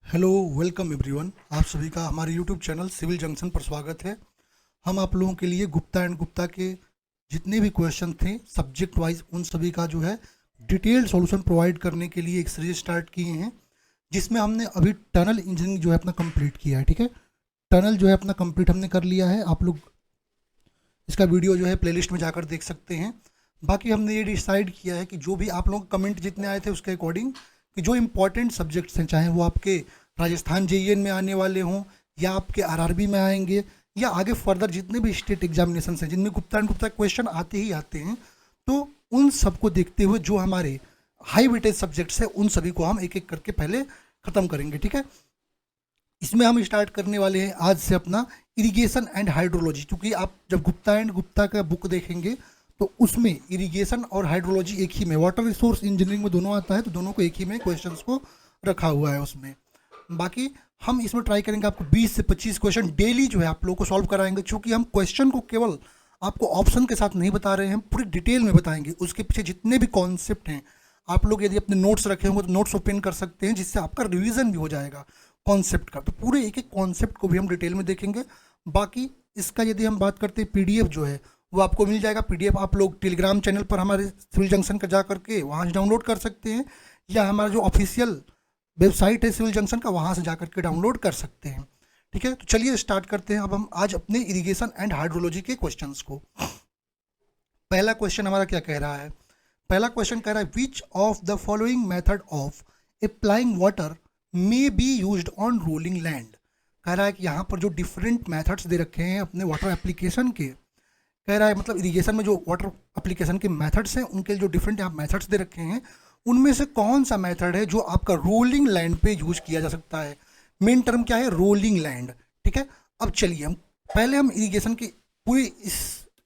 Hello welcome everyone. आप सभी का हमारे यूट्यूब चैनल सिविल जंक्शन पर स्वागत है। हम आप लोगों के लिए गुप्ता एंड गुप्ता के जितने भी क्वेश्चन थे सब्जेक्ट वाइज उन सभी का जो है डिटेल्ड सॉल्यूशन प्रोवाइड करने के लिए एक सीरीज स्टार्ट किए हैं, जिसमें हमने अभी टनल इंजीनियरिंग जो है अपना कंप्लीट किया है। ठीक है, टनल जो है अपना कंप्लीट हमने कर लिया है। आप लोग इसका वीडियो जो है प्लेलिस्ट में जाकर देख सकते हैं। बाकी हमने ये डिसाइड किया है कि जो भी आप लोग कमेंट जितने आए थे उसके अकॉर्डिंग कि जो इम्पोर्टेंट सब्जेक्ट्स हैं, चाहे वो आपके राजस्थान जेईएन में आने वाले हों या आपके आरआरबी में आएंगे या आगे फर्दर जितने भी स्टेट एग्जामिनेशन हैं जिनमें गुप्ता एंड गुप्ता क्वेश्चन आते ही आते हैं, तो उन सबको देखते हुए जो हमारे हाई वेटेज सब्जेक्ट्स हैं उन सभी को हम एक एक करके पहले ख़त्म करेंगे। ठीक है, इसमें हम स्टार्ट करने वाले हैं आज से अपना इरिगेशन एंड हाइड्रोलॉजी, क्योंकि आप जब गुप्ता एंड गुप्ता का बुक देखेंगे तो उसमें इरिगेशन और हाइड्रोलॉजी एक ही में, वाटर रिसोर्स इंजीनियरिंग में दोनों आता है, तो दोनों को एक ही में क्वेश्चंस को रखा हुआ है उसमें। बाकी हम इसमें ट्राई करेंगे आपको 20 से 25 क्वेश्चन डेली जो है आप लोगों को सॉल्व कराएंगे, क्योंकि हम क्वेश्चन को केवल आपको ऑप्शन के साथ नहीं बता रहे हैं, हम पूरी डिटेल में बताएंगे। उसके पीछे जितने भी कॉन्सेप्ट हैं आप लोग यदि अपने नोट्स रखे होंगे तो नोट्स ओपन कर सकते हैं, जिससे आपका रिवीजन भी हो जाएगा कॉन्सेप्ट का। तो पूरे एक एक कॉन्सेप्ट को भी हम डिटेल में देखेंगे। बाकी इसका यदि हम बात करते हैं पीडीएफ जो है वो आपको मिल जाएगा। पीडीएफ आप लोग टेलीग्राम चैनल पर हमारे सिविल जंक्शन का जा करके वहाँ से डाउनलोड कर सकते हैं, या हमारा जो ऑफिशियल वेबसाइट है सिविल जंक्शन का वहाँ से जा करके डाउनलोड कर सकते हैं। ठीक है, तो चलिए स्टार्ट करते हैं अब हम आज अपने इरिगेशन एंड हाइड्रोलॉजी के क्वेश्चंस को। पहला क्वेश्चन हमारा क्या कह रहा है? पहला क्वेश्चन कह रहा है which of the following method of applying water may be used on rolling land. कह रहा है कि यहाँ पर जो डिफरेंट मेथड्स दे रखे हैं अपने वाटर एप्लीकेशन के, कह रहा है मतलब इरिगेशन में जो वाटर एप्लीकेशन के मेथड्स हैं उनके जो डिफरेंट यहाँ मेथड्स दे रखे हैं उनमें से कौन सा मेथड है जो आपका रोलिंग लैंड पे यूज किया जा सकता है। मेन टर्म क्या है? Rolling land. ठीक है, अब चलिए हम इरिगेशन की पूरी इस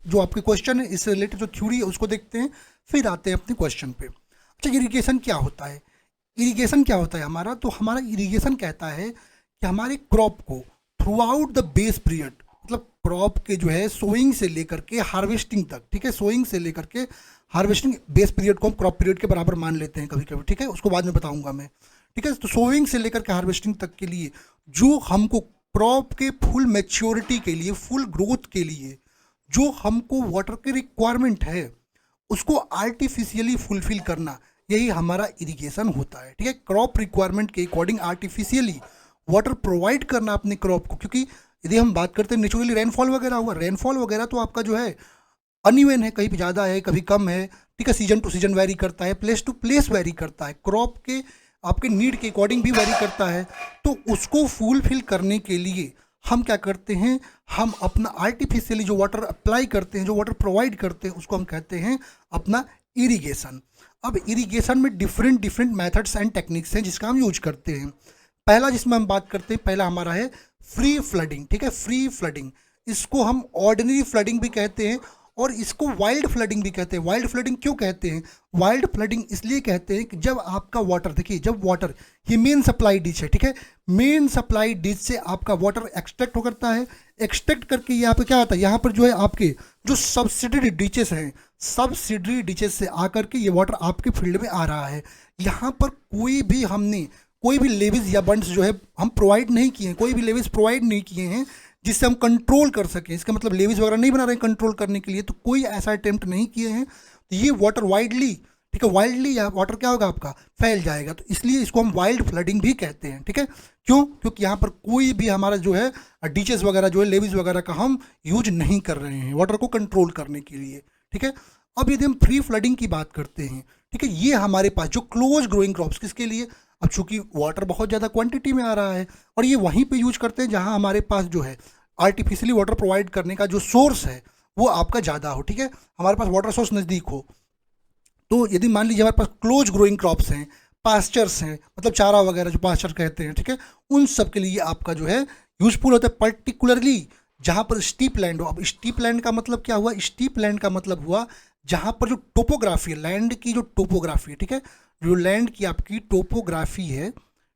जो आपके क्वेश्चन है इससे रिलेटेड जो थ्योरी है उसको देखते हैं, फिर आते हैं अपने क्वेश्चन पे। अच्छा, इरिगेशन क्या होता है? इरिगेशन क्या होता है हमारा? तो हमारा इरिगेशन कहता है कि हमारे क्रॉप को through out the base period, मतलब क्रॉप के जो है सोइंग से लेकर के हार्वेस्टिंग तक, ठीक है, सोइंग से लेकर के हार्वेस्टिंग बेस पीरियड को हम क्रॉप पीरियड के बराबर मान लेते हैं कभी कभी। ठीक है, उसको बाद में बताऊंगा मैं। ठीक है, तो सोइंग से लेकर के हार्वेस्टिंग तक के लिए जो हमको क्रॉप के फुल मैच्योरिटी के लिए, फुल ग्रोथ के लिए जो हमको वाटर की रिक्वायरमेंट है उसको आर्टिफिशियली फुलफिल करना, यही हमारा इरिगेशन होता है। ठीक है, क्रॉप रिक्वायरमेंट के अकॉर्डिंग आर्टिफिशियली वाटर प्रोवाइड करना अपने क्रॉप को, क्योंकि यदि हम बात करते हैं नेचुरली रेनफॉल वगैरह हुआ, रेनफॉल वगैरह तो आपका जो है अनइवन है, कहीं भी ज़्यादा है कभी कम है। ठीक है, सीजन टू सीजन वेरी करता है, प्लेस टू प्लेस वेरी करता है, क्रॉप के आपके नीड के अकॉर्डिंग भी वेरी करता है। तो उसको फुलफिल करने के लिए हम क्या करते हैं, हम अपना आर्टिफिशियली जो वाटर अप्लाई करते हैं, जो वाटर प्रोवाइड करते हैं, उसको हम कहते हैं अपना इरिगेशन। अब इरिगेशन में different different methods and techniques हैं जिसका हम यूज करते हैं। पहला जिसमें हम बात करते हैं, पहला हमारा है फ्री फ्लडिंग। ठीक है, फ्री फ्लडिंग, इसको हम ऑर्डिनरी फ्लडिंग भी कहते हैं और इसको वाइल्ड फ्लडिंग भी कहते हैं। वाइल्ड फ्लडिंग क्यों कहते हैं? वाइल्ड फ्लडिंग इसलिए कहते हैं कि जब आपका वाटर, देखिए जब वाटर, ये मेन सप्लाई डिच है, ठीक है, मेन सप्लाई डिच से आपका वाटर एक्सट्रैक्ट हो करता है, एक्सट्रैक्ट करके यहाँ पे क्या आता है, यहाँ पर जो है आपके जो सब्सिडरी डिचेस हैं, सब्सिडरी डिचेस से आकर के ये वाटर आपके फील्ड में आ रहा है। यहाँ पर कोई भी लेविस या बंड्स जो है हम प्रोवाइड नहीं किए हैं, कोई भी लेविस प्रोवाइड नहीं किए हैं जिससे हम कंट्रोल कर सकें। इसका मतलब लेविस वगैरह नहीं बना रहे हैं कंट्रोल करने के लिए, तो कोई ऐसा अटेम्प्ट नहीं किए हैं। तो ये वाटर वाइडली, ठीक है, वाइल्डली या वाटर क्या होगा आपका, फैल जाएगा। तो इसलिए इसको हम वाइल्ड फ्लडिंग भी कहते हैं। ठीक है, क्यों? क्योंकि यहाँ पर कोई भी हमारा जो है डीचेस वगैरह जो है, लेविस वगैरह का हम यूज नहीं कर रहे हैं वाटर को कंट्रोल करने के लिए। ठीक है, अब यदि हम फ्री फ्लडिंग की बात करते हैं, ठीक है, ये हमारे पास जो क्लोज ग्रोइंग क्रॉप्स, किसके लिए? अब चूंकि वाटर बहुत ज़्यादा क्वांटिटी में आ रहा है और ये वहीं पे यूज करते हैं जहाँ हमारे पास जो है आर्टिफिशियली वाटर प्रोवाइड करने का जो सोर्स है वो आपका ज़्यादा हो। ठीक है, हमारे पास वाटर सोर्स नज़दीक हो। तो यदि मान लीजिए हमारे पास क्लोज ग्रोइंग क्रॉप्स हैं, पास्चर्स हैं, मतलब चारा वगैरह जो पास्चर कहते हैं, ठीक है, उन सब के लिए आपका जो है यूजफुल होता है, पर्टिकुलरली जहाँ पर स्टीप लैंड हो। अब स्टीप लैंड का मतलब क्या हुआ? स्टीप लैंड का मतलब हुआ जहाँ पर जो टोपोग्राफी है, लैंड की जो टोपोग्राफी है, ठीक है, जो लैंड की आपकी टोपोग्राफी है,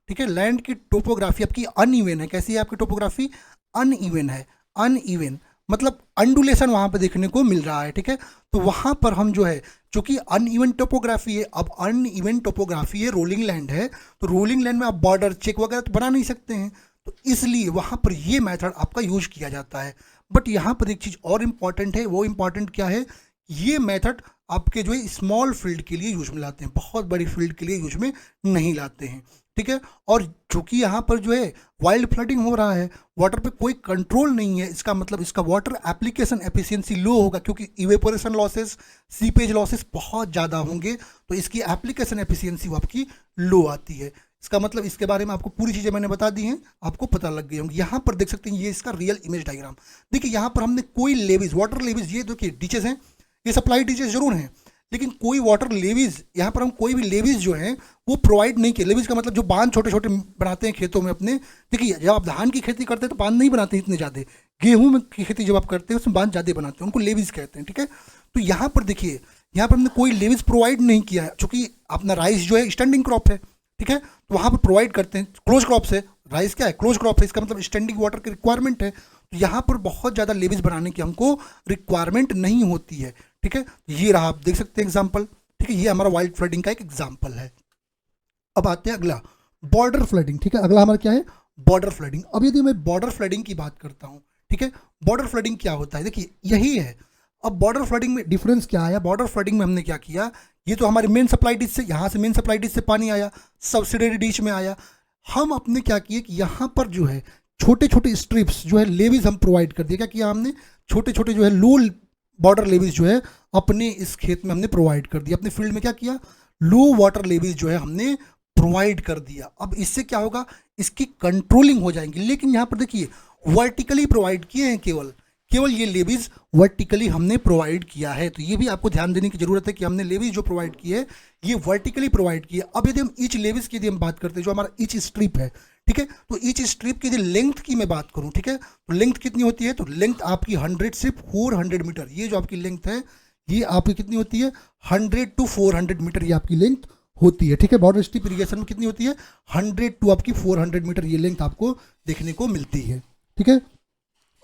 ठीक है, लैंड की टोपोग्राफी आपकी अनइवन है। कैसी है आपकी टोपोग्राफी? अनइवन है। अनइवन मतलब अंडुलेशन वहाँ पे देखने को मिल रहा है, ठीक है। तो वहाँ पर हम जो है, चूंकि अनइवन टोपोग्राफी है, अब अनइवन टोपोग्राफी है, रोलिंग लैंड है, तो रोलिंग लैंड में आप बॉर्डर चेक वगैरह तो बना नहीं सकते हैं, तो इसलिए वहाँ पर ये मेथड आपका यूज किया जाता है। बट यहाँ पर एक चीज़ और इम्पॉर्टेंट है, वो इम्पॉर्टेंट क्या है, ये मेथड आपके जो है स्मॉल फील्ड के लिए यूज में लाते हैं, बहुत बड़ी फील्ड के लिए यूज में नहीं लाते हैं, ठीक है। और चूंकि यहाँ पर जो है वाइल्ड फ्लडिंग हो रहा है, वाटर पे कोई कंट्रोल नहीं है, इसका मतलब इसका वाटर एप्लीकेशन एफिशिएंसी लो होगा, क्योंकि इवेपोरेशन लॉसेस, सीपेज लॉसेस बहुत ज़्यादा होंगे, तो इसकी एप्लीकेशन एफिशिएंसी वो आपकी लो आती है। इसका मतलब इसके बारे में आपको पूरी चीज़ें मैंने बता दी हैं, आपको पता लग गई होंगी। यहाँ पर देख सकते हैं, ये इसका रियल इमेज डायग्राम देखिए। यहाँ पर हमने कोई लेविज, वाटर लेविज, ये देखिए डिचेज हैं, ये सप्लाई डिचेज जरूर हैं, लेकिन कोई वाटर लेविज यहाँ पर हम कोई भी लेविज जो है वो प्रोवाइड नहीं किए। लेविज का मतलब जो बांध छोटे छोटे बनाते हैं खेतों में अपने, देखिए जब आप धान की खेती करते हैं तो बांध नहीं बनाते इतने ज़्यादा, गेहूं की खेती जब आप करते हैं उसमें बांध ज़्यादा बनाते हैं, उनको लेविज कहते हैं, ठीक है। तो यहाँ पर देखिए, यहाँ पर हमने कोई लेविज प्रोवाइड नहीं किया है, चूँकि अपना राइस जो है स्टैंडिंग क्रॉप है, ठीक है, तो वहाँ पर प्रोवाइड करते हैं। क्लोज क्रॉप से राइस क्या है, क्लोज क्रॉप है, इसका मतलब स्टैंडिंग वाटर की रिक्वायरमेंट है, तो यहाँ पर बहुत ज़्यादा लेविज बनाने की हमको रिक्वायरमेंट नहीं होती है, ठीक है। ये रहा, आप देख सकते हैं एग्जाम्पल, ठीक है, ये हमारा वाइल्ड फ्लडिंग का एक एग्जाम्पल है। अब आते हैं अगला, बॉर्डर फ्लडिंग, ठीक है। अगला हमारा क्या है, बॉर्डर फ्लडिंग। अब यदि मैं बॉर्डर फ्लडिंग की बात करता हूँ, ठीक है, बॉर्डर फ्लडिंग क्या होता है, देखिए यही है। अब बॉर्डर फ्लडिंग में डिफरेंस क्या आया, बॉर्डर फ्लडिंग में हमने क्या किया, ये तो हमारे मेन सप्लाई डिश से, यहाँ से मेन सप्लाई डिश से पानी आया, सब्सिडरी डिश में आया, हम अपने क्या किए कि यहाँ पर जो है छोटे छोटे स्ट्रिप्स जो है लेविज हम प्रोवाइड कर दिए। क्या किया हमने, छोटे छोटे जो है लो बॉर्डर लेविज जो है अपने इस खेत में हमने प्रोवाइड कर दिया, अपने फील्ड में क्या किया, लो वाटर लेविज जो है हमने प्रोवाइड कर दिया। अब इससे क्या होगा, इसकी कंट्रोलिंग हो जाएंगी। लेकिन यहाँ पर देखिए वर्टिकली प्रोवाइड किए हैं, केवल ये लेविज वर्टिकली हमने प्रोवाइड किया है, तो ये भी आपको ध्यान देने की जरूरत है कि हमने लेविज जो प्रोवाइड की है ये वर्टिकली प्रोवाइड की है। अब यदि हम ईच लेविज की यदि हम बात करते हैं, जो हमारा ईच स्ट्रिप है, ठीक है, तो ईच स्ट्रिप की यदि लेंथ की मैं बात करूं, ठीक है, तो लेंथ कितनी होती है, तो लेंथ आपकी 100 से 400 मीटर, ये जो आपकी लेंथ है ये आपकी कितनी होती है, 100 to 400 मीटर ये आपकी लेंथ होती है, ठीक है। बॉर्डर स्ट्रिप इरिगेशन में कितनी होती है, 100 टू आपकी 400 मीटर ये लेंथ आपको देखने को मिलती है, ठीक है।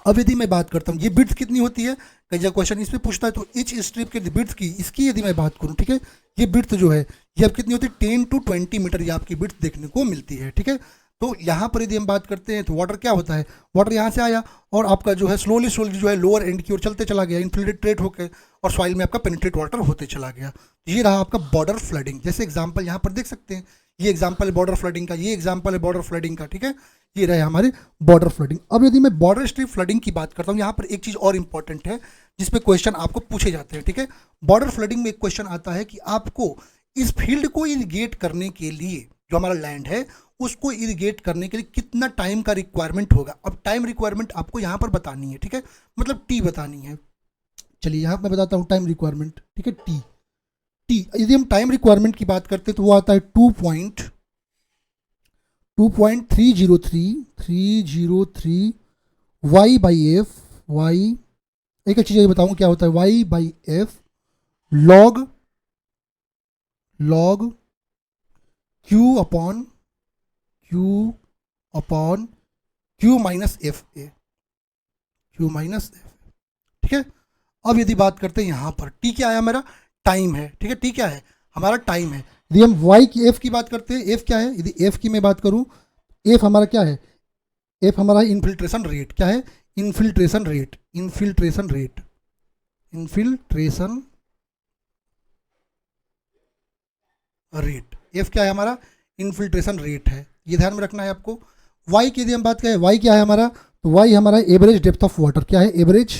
अब यदि मैं बात करता हूँ ये बिड्थ कितनी होती है, कई जगह क्वेश्चन इस पे पूछता है, तो ईच स्ट्रिप के बिड्थ की, इसकी यदि मैं बात करूँ, ठीक है, ये बिड्थ जो है ये अब कितनी होती है, 10 to 20 मीटर ये आपकी बिड्थ देखने को मिलती है, ठीक है। तो यहाँ पर यदि हम बात करते हैं तो वाटर क्या होता है, वाटर यहाँ से आया और आपका जो है स्लोली जो है लोअर एंड की ओर चलते चला गया, इन्फिल्ट्रेट होकर, और सॉइल में आपका पेनिट्रेट वाटर होते चला गया। ये रहा आपका बॉर्डर फ्लडिंग। जैसे एग्जाम्पल यहाँ पर देख सकते हैं, ये एग्जाम्पल है बॉर्डर फ्लडिंग का, ये एग्जाम्पल है बॉर्डर फ्लडिंग का, ठीक है, ये रहे हमारे बॉर्डर फ्लडिंग। अब यदि मैं बॉर्डर स्ट्रिप फ्लडिंग की बात करता हूँ, यहाँ पर एक चीज़ और इंपॉर्टेंट है जिसपे क्वेश्चन आपको पूछे जाते हैं, ठीक है। बॉर्डर फ्लडिंग में एक क्वेश्चन आता है कि आपको इस फील्ड को इरिगेट करने के लिए, जो हमारा लैंड है उसको इरिगेट करने के लिए कितना टाइम का रिक्वायरमेंट होगा। अब टाइम रिक्वायरमेंट आपको यहाँ पर बतानी है, ठीक है, मतलब टी बतानी है। चलिए यहाँ मैं बताता हूँ टाइम रिक्वायरमेंट, ठीक है, टी यदि हम टाइम रिक्वायरमेंट की बात करते हैं तो वो आता है 2.303 वाई बाई एफ, वाई, एक अच्छी जगह बताऊँ क्या होता है, Y by F log Q upon Q minus F A, ठीक है। अब यदि बात करते हैं यहाँ पर टी क्या है, हमारा टाइम है, ठीक है, टी क्या है, हमारा टाइम है। यदि हम वाई की एफ की बात करते हैं, एफ क्या है, यदि एफ की मैं बात करूँ, एफ हमारा क्या है, एफ हमारा इन्फिल्ट्रेशन रेट, क्या है, इन्फिल्ट्रेशन रेट, एफ क्या है हमारा, इन्फिल्ट्रेशन रेट है, ये ध्यान में रखना है आपको। वाई की यदि हम बात करें, वाई क्या है हमारा, तो वाई हमारा एवरेज डेप्थ ऑफ वाटर, क्या है, एवरेज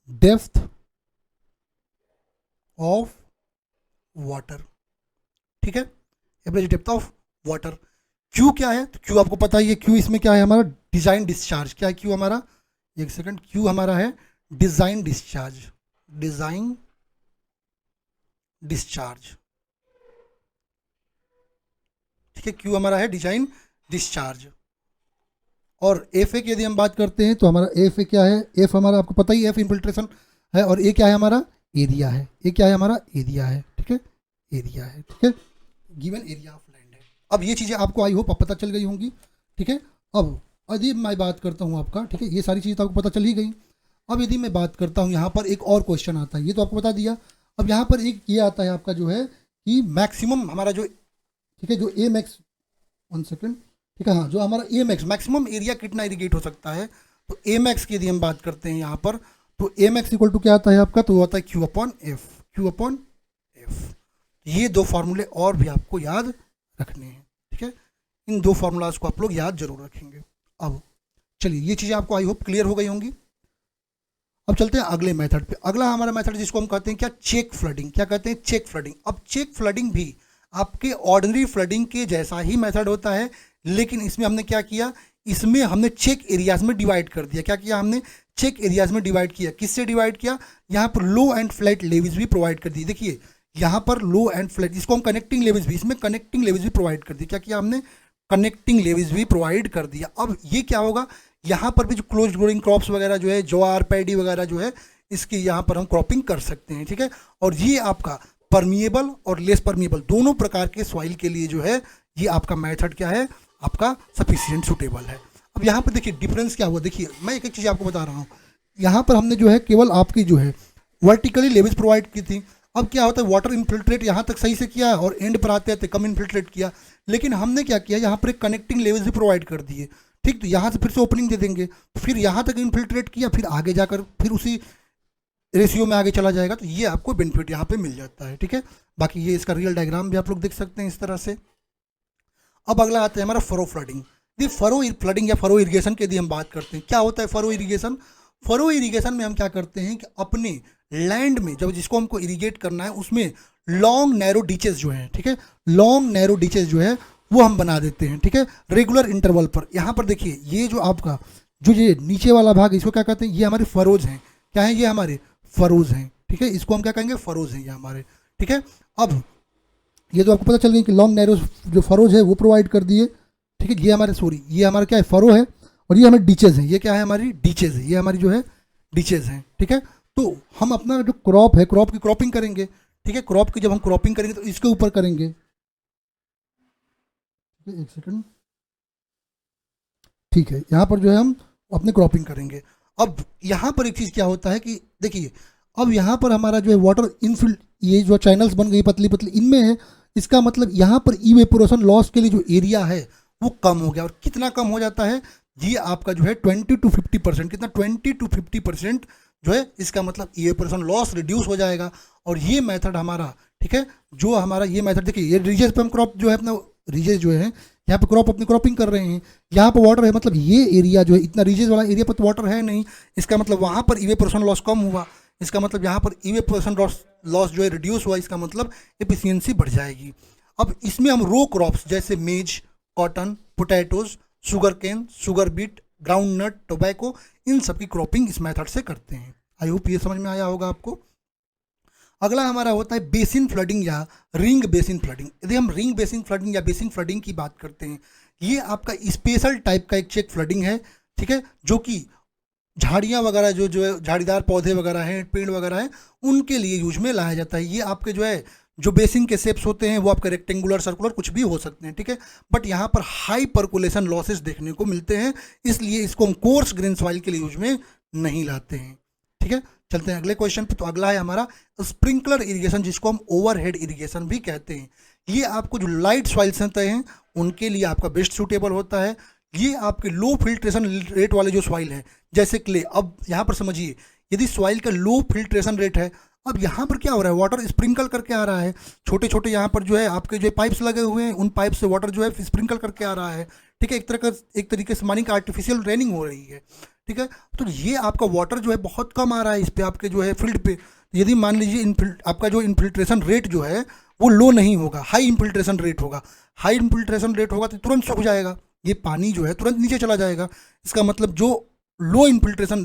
डेप्थ ऑफ वाटर, ठीक है, average depth of water. Q क्या है, तो क्यू आपको पता ही है, क्यू इसमें क्या है हमारा, डिजाइन डिस्चार्ज, क्या है क्यू हमारा, एक सेकंड, क्यू हमारा है डिजाइन डिस्चार्ज, ठीक है, क्यू हमारा है डिजाइन डिस्चार्ज। और एफ ए की यदि हम बात करते हैं तो हमारा एफ ए क्या है, एफ हमारा आपको पता ही है, एफ इन्फिल्ट्रेशन है, और ए क्या है हमारा, एरिया है, ए क्या है हमारा, एरिया है, ठीक है, एरिया है, ठीक है, गिवन एरिया ऑफ लैंड है। अब ये चीज़ें आपको आई होप पता चल गई होंगी, ठीक है। अब यदि मैं बात करता हूँ आपका, ठीक है, ये सारी चीज़ तो आपको पता चल ही गई। अब यदि मैं बात करता हूँ यहाँ पर एक और क्वेश्चन आता है, ये तो आपको बता दिया। अब यहाँ पर एक ये आता है आपका जो है कि मैक्सिमम हमारा जो, ठीक है, जो ए मैक्स, 1 सेकेंड, ठीक है, हाँ, जो हमारा ए मैक्स मैक्सिमम एरिया कितना इरीगेट हो सकता है, तो ए मैक्स की यदि हम बात करते हैं यहाँ पर, तो ए मैक्स इक्वल टू क्या आता है आपका, तो वो आता है Q upon F, Q upon F. ये दो फार्मूले और भी आपको याद रखने हैं, ठीक है, इन दो फार्मूलाज को आप लोग याद जरूर रखेंगे। अब चलिए, ये चीज़ें आपको आई होप क्लियर हो गई होंगी। अब चलते हैं अगले मेथड पे। अगला हमारा मेथड जिसको हम कहते हैं क्या, चेक फ्लडिंग। क्या कहते हैं, चेक फ्लडिंग। अब चेक फ्लडिंग भी आपके ऑर्डिनरी फ्लडिंग के जैसा ही मेथड होता है, लेकिन इसमें हमने क्या किया, इसमें हमने चेक एरियाज में डिवाइड कर दिया। क्या किया हमने, चेक एरियाज में डिवाइड किया। किससे डिवाइड किया, यहाँ पर लो एंड फ्लैट लेवीज भी प्रोवाइड कर दी। देखिए यहाँ पर लो एंड फ्लैट, इसको हम कनेक्टिंग लेवीज भी, इसमें कनेक्टिंग लेवीज भी प्रोवाइड कर दी। क्या किया हमने, कनेक्टिंग लेवीज भी प्रोवाइड कर दिया। अब ये क्या होगा, यहाँ पर भी जो क्लोज ग्रोइंग क्रॉप्स वगैरह जो है, ज्वार पैडी वगैरह जो है, इसकी यहाँ पर हम क्रॉपिंग कर सकते हैं, ठीक है। और ये आपका परमिएबल और लेस परमिएबल दोनों प्रकार के सॉइल के लिए जो है ये आपका मेथड क्या है, आपका सफिशिएंट सूटेबल है। अब यहाँ पर देखिए डिफरेंस क्या हुआ, देखिए मैं एक एक चीज़ आपको बता रहा हूँ। यहाँ पर हमने जो है केवल आपकी जो है वर्टिकली लेवल्स प्रोवाइड की थी। अब क्या होता है, वाटर इन्फिल्ट्रेट यहाँ तक सही से किया और एंड पर आते आते कम इन्फिल्ट्रेट किया, लेकिन हमने क्या किया, यहाँ पर एक कनेक्टिंग लेवल्स भी प्रोवाइड कर दिए, ठीक। तो यहाँ से फिर से ओपनिंग दे देंगे, फिर यहाँ तक इन्फिल्ट्रेट किया, फिर आगे जाकर फिर उसी रेशियो में आगे चला जाएगा, तो ये आपको बेनिफिट यहाँ पे मिल जाता है, ठीक है। बाकी ये इसका रियल डायग्राम भी आप लोग देख सकते हैं इस तरह से। अब अगला आता है हमारा फरो फ्लडिंग। दी फरो फ्लडिंग या फरो इरिगेशन की यदि हम बात करते हैं, क्या होता है फरो इरिगेशन। फरो इरिगेशन में हम क्या करते हैं कि अपने लैंड में जब जिसको हमको इरिगेट करना है उसमें लॉन्ग नैरो डिचेस जो है, ठीक है, लॉन्ग नैरो डिचेस जो है वो हम बना देते हैं, ठीक है, रेगुलर इंटरवल पर। यहाँ पर देखिए ये जो आपका जो ये नीचे वाला भाग, इसको क्या कहते हैं, ये हमारे फरोज हैं। क्या है, ये हमारे फरोज हैं, ठीक है, इसको हम क्या कहेंगे, फरोज हैं ये हमारे, ठीक है। अब ये तो आपको पता चल गया कि लॉन्ग नैरो जो फरोज है वो प्रोवाइड कर दिए, ठीक है। ये हमारे सॉरी ये हमारा क्या है, फरो है, और ये हमारे डीचेज हैं। ये क्या है, हमारी डीचेज है, ये हमारी जो है डीचेज हैं, ठीक है। तो हम अपना जो क्रॉप है, क्रॉप की क्रॉपिंग करेंगे, ठीक है। क्रॉप की जब हम क्रॉपिंग करेंगे तो इसके ऊपर करेंगे, एक सेकंड, ठीक है, यहाँ पर जो है हम अपने क्रॉपिंग करेंगे। अब यहाँ पर एक चीज़ क्या होता है कि देखिए, अब यहाँ पर हमारा जो है वाटर इनफिल्ड, ये जो चैनल्स बन गई पतली पतली, इनमें है, इसका मतलब यहाँ पर इवेपोरेशन लॉस के लिए जो एरिया है वो कम हो गया। और कितना कम हो जाता है, ये आपका जो है 20 to 50%, कितना 20 to 50% जो है, इसका मतलब इवेपोरेशन लॉस रिड्यूस हो जाएगा। और ये मेथड हमारा, ठीक है, जो हमारा ये मेथड देखिए, ये रीजेस पे हम क्रॉप जो है अपना रीजेस जो है यहाँ पे क्रॉप अपनी क्रॉपिंग कर रहे हैं, यहाँ पर वाटर है, मतलब ये एरिया जो है इतना रीजेस वाला एरिया पर तो वाटर है नहीं, इसका मतलब वहाँ पर इवेपोरेशन लॉस कम हुआ, इसका मतलब यहाँ पर इवेपोरेशन लॉस जो है रिड्यूस हुआ, इसका मतलब एफिशिएंसी बढ़ जाएगी। अब इसमें हम रो क्रॉप्स जैसे maize, cotton, potatoes, sugar cane, sugar beet, ground nut, tobacco, इन सब की क्रॉपिंग इस मेथड से करते हैं। आई होप ये समझ में आया होगा आपको। अगला हमारा होता है बेसिन फ्लडिंग या रिंग बेसिन फ्लडिंग। यदि हम रिंग बेसिन फ्लडिंग या बेसिन फ्लडिंग की बात करते हैं, ये आपका स्पेशल टाइप का एक चेक फ्लडिंग है, ठीक है, जो कि झाड़ियाँ वगैरह जो झाड़ीदार पौधे वगैरह हैं, पेड़ वगैरह हैं, उनके लिए यूज में लाया जाता है। ये आपके जो है जो बेसिन के शेप्स होते हैं वो आपके रेक्टेंगुलर, सर्कुलर कुछ भी हो सकते हैं, ठीक है, बट यहाँ पर हाई परकुलेशन लॉसेस देखने को मिलते हैं, इसलिए इसको हम कोर्स ग्रेन सॉइल के लिए यूज में नहीं लाते हैं, ठीक है। चलते हैं अगले क्वेश्चन पे। तो अगला है हमारा स्प्रिंकलर इरिगेशन, जिसको हम ओवरहेड इरिगेशन भी कहते हैं। ये आपको जो लाइट सॉइल्स होते हैं उनके लिए आपका बेस्ट सूटेबल होता है। ये आपके लो फिल्ट्रेशन रेट वाले जो सॉइल है जैसे क्ले। अब यहाँ पर समझिए, यदि सॉइल का लो फिल्ट्रेशन रेट है, अब यहाँ पर क्या हो रहा है, वाटर स्प्रिंकल करके आ रहा है, छोटे छोटे यहाँ पर जो है आपके जो पाइप्स लगे हुए हैं, उन पाइप से वाटर जो है स्प्रिंकल करके आ रहा है, ठीक है, एक तरीके से मानी कि आर्टिफिशियल रेनिंग हो रही है, ठीक है। तो ये आपका वाटर जो है बहुत कम आ रहा है इस पर आपके जो है फील्ड पे। यदि मान लीजिए आपका जो इन्फिल्ट्रेशन रेट जो है वो लो नहीं होगा, हाई इन्फिल्ट्रेशन रेट होगा। हाई इन्फिल्ट्रेशन रेट होगा तो तुरंत सूख जाएगा, ये पानी जो है तुरंत नीचे चला जाएगा। इसका मतलब जो लो इन्फिल्ट्रेशन,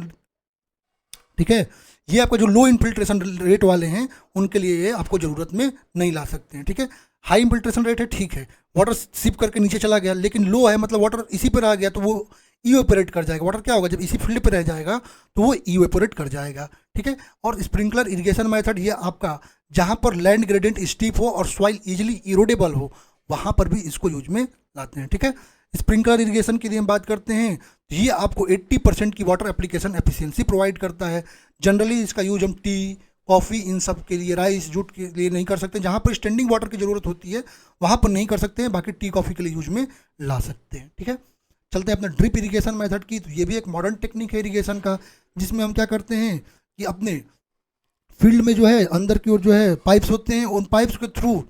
ठीक है, ये आपका जो लो इन्फिल्ट्रेशन रेट वाले हैं उनके लिए ये आपको ज़रूरत में नहीं ला सकते हैं, ठीक है। हाई इन्फिल्ट्रेशन रेट है, ठीक है, वाटर सिप करके नीचे चला गया, लेकिन लो है मतलब वाटर इसी पर आ गया तो वो इवेपोरेट कर जाएगा। वाटर क्या होगा, जब इसी फील्ड पे रह जाएगा तो वो इवेपोरेट कर जाएगा, ठीक है। और स्प्रिंकलर इरिगेशन मेथड ये आपका जहाँ पर लैंड ग्रेडियंट स्टीप हो और सॉइल इजीली इरोडेबल हो, वहाँ पर भी इसको यूज में लाते हैं, ठीक है। स्प्रिंकलर इरिगेशन की यदि हम बात करते हैं तो ये आपको 80% की वाटर एप्लीकेशन एफिशिएंसी प्रोवाइड करता है। जनरली इसका यूज हम टी, कॉफ़ी, इन सब के लिए, राइस, जूट के लिए नहीं कर सकते। जहाँ पर स्टैंडिंग वाटर की ज़रूरत होती है वहाँ पर नहीं कर सकते हैं, बाकी टी कॉफ़ी के लिए यूज में ला सकते हैं। ठीक है, चलते हैं अपने ड्रिप इरिगेशन मेथड की। तो ये भी एक मॉडर्न टेक्निक है इरिगेशन का, जिसमें हम क्या करते हैं कि अपने फील्ड में जो है अंदर की ओर जो है पाइप्स होते हैं, उन पाइप्स के थ्रू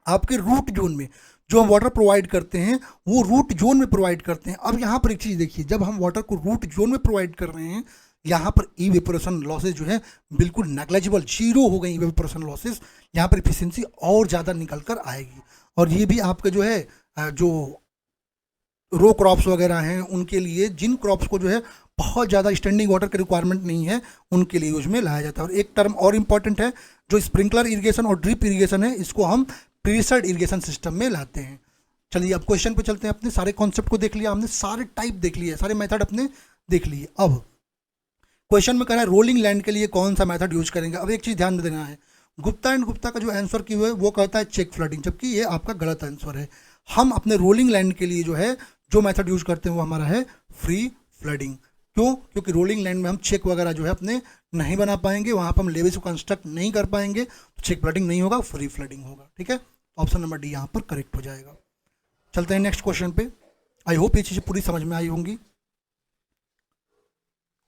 आपके रूट जोन में जो हम वाटर प्रोवाइड करते हैं वो रूट जोन में प्रोवाइड करते हैं। अब यहाँ पर एक चीज़ देखिए, जब हम वाटर को रूट जोन में प्रोवाइड कर रहे हैं, यहाँ पर इवेपोरेशन लॉसेज जो है बिल्कुल नेग्लेजिबल, जीरो हो गई इवेपोरेशन लॉसेज। यहाँ पर इफिशियंसी और ज़्यादा निकल कर आएगी। और ये भी आपके जो है जो रो क्रॉप्स वगैरह हैं उनके लिए, जिन क्रॉप्स को जो है बहुत ज़्यादा स्टैंडिंग वाटर की रिक्वायरमेंट नहीं है, उनके लिए यूज में लाया जाता है। और एक टर्म और इम्पॉर्टेंट है, जो स्प्रिंकलर इरिगेशन और ड्रिप इरिगेशन है, इसको हम प्रीसर्ड इरिगेशन सिस्टम में लाते हैं। चलिए अब क्वेश्चन पे चलते हैं। अपने सारे कॉन्सेप्ट को देख लिया हमने, सारे टाइप देख लिए, सारे मेथड अपने देख लिए। अब क्वेश्चन में कह रहा है रोलिंग लैंड के लिए कौन सा मेथड यूज करेंगे। अब एक चीज़ ध्यान में देना है, गुप्ता एंड गुप्ता का जो आंसर की हुआ है वो कहता है चेक फ्लडिंग, जबकि ये आपका गलत आंसर है। हम अपने रोलिंग लैंड के लिए जो है जो मेथड यूज करते हैं वो हमारा है फ्री फ्लडिंग। क्यों? क्योंकि रोलिंग लैंड में हम चेक वगैरह जो है अपने नहीं बना पाएंगे, वहाँ पर हम लेवेज को कंस्ट्रक्ट नहीं कर पाएंगे, तो चेक फ्लडिंग नहीं होगा, फ्री फ्लडिंग होगा। ठीक है, ऑप्शन नंबर डी यहाँ पर करेक्ट हो जाएगा। चलते हैं नेक्स्ट क्वेश्चन पे। आई होप ये चीज़ें पूरी समझ में आई होंगी।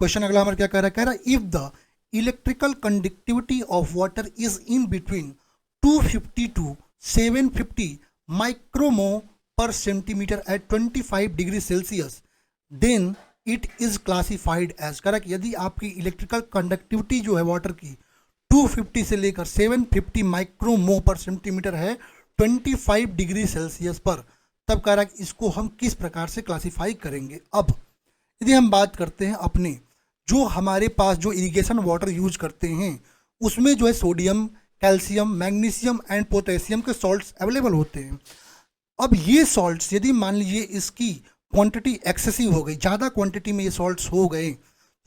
क्वेश्चन अगला हमारा क्या कह रहा है, कह रहा है if the electrical conductivity of water is in between 250 to 750 micromho per centimetre at 25 degree Celsius, then it is classified as. कह रहा है कि यदि आपकी इलेक्ट्रिकल कंडक्टिविटी जो है वाटर की 250 से लेकर 750 माइक्रोमो पर सेंटीमीटर है 25 डिग्री सेल्सियस पर, तब कह रहा है कि इसको हम किस प्रकार से क्लासिफाई करेंगे। अब यदि हम बात करते हैं अपने जो हमारे पास जो इरिगेशन वाटर यूज करते हैं उसमें जो है sodium, calcium, magnesium and potassium के सॉल्ट्स अवेलेबल होते हैं। अब ये सॉल्ट्स यदि मान लीजिए इसकी क्वांटिटी एक्सेसिव हो गई, ज़्यादा क्वांटिटी में ये सॉल्ट्स हो गए,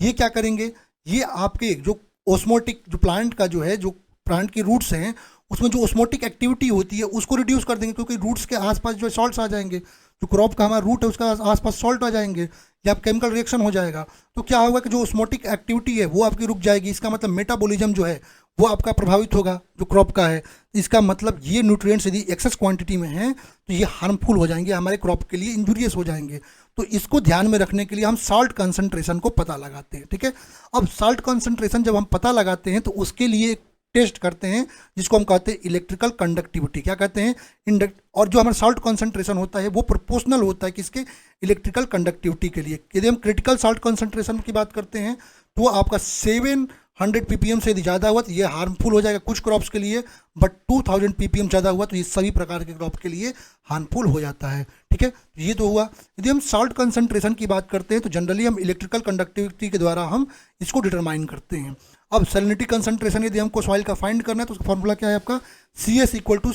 ये क्या करेंगे, ये आपके जो ओस्मोटिक जो प्लांट का जो है, जो प्लांट की रूट्स हैं उसमें जो ओस्मोटिक एक्टिविटी होती है उसको रिड्यूस कर देंगे, क्योंकि रूट्स के आसपास जो सॉल्ट्स आ जाएंगे, जो क्रॉप का हमारा रूट है उसका आसपास सॉल्ट आ जाएंगे या केमिकल रिएक्शन हो जाएगा, तो क्या होगा कि जो ओस्मोटिक एक्टिविटी है वो आपकी रुक जाएगी। इसका मतलब मेटाबॉलिज्म जो है वो आपका प्रभावित होगा जो क्रॉप का है। इसका मतलब ये न्यूट्रिएंट्स यदि एक्सेस क्वांटिटी में हैं तो ये हार्मफुल हो जाएंगे, हमारे क्रॉप के लिए इंजूरियस हो जाएंगे। तो इसको ध्यान में रखने के लिए हम साल्ट कंसंट्रेशन को पता लगाते हैं। ठीक है, अब साल्ट कंसंट्रेशन जब हम पता लगाते हैं तो उसके लिए टेस्ट करते हैं जिसको हम कहते हैं इलेक्ट्रिकल कंडक्टिविटी। क्या कहते हैं? इंडक्ट। और जो हमारा साल्ट कंसंट्रेशन होता है वो प्रोपोर्शनल होता है किसके? इलेक्ट्रिकल कंडक्टिविटी के लिए। यदि हम क्रिटिकल साल्ट कंसंट्रेशन की बात करते हैं तो वो आपका 700 ppm से यदि ज़्यादा हुआ तो ये हार्मफुल हो जाएगा कुछ क्रॉप्स के लिए, बट 2000 ppm ज़्यादा हुआ तो ये सभी प्रकार के क्रॉप के लिए हार्मफुल हो जाता है। ठीक है, ये तो हुआ। यदि हम साल्ट कंसंट्रेशन की बात करते हैं तो जनरली हम इलेक्ट्रिकल कंडक्टिविटी के द्वारा हम इसको डिटरमाइन करते हैं। अब सैलिनिटी कंसंट्रेशन यदि हमको सॉइल का फाइंड करना है तो उसका फॉर्मूला क्या है आपका? CS = C × Q /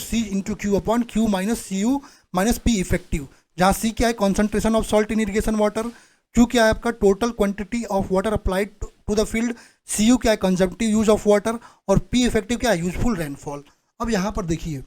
Q - Cu - P effective, जहाँ C क्या है? Concentration of salt in irrigation water, Q क्या है आपका? Total quantity of water applied to the field, Cu क्या है? कंजम्पटिव यूज ऑफ वाटर, और P इफेक्टिव क्या है? Useful rainfall. अब यहाँ पर देखिए,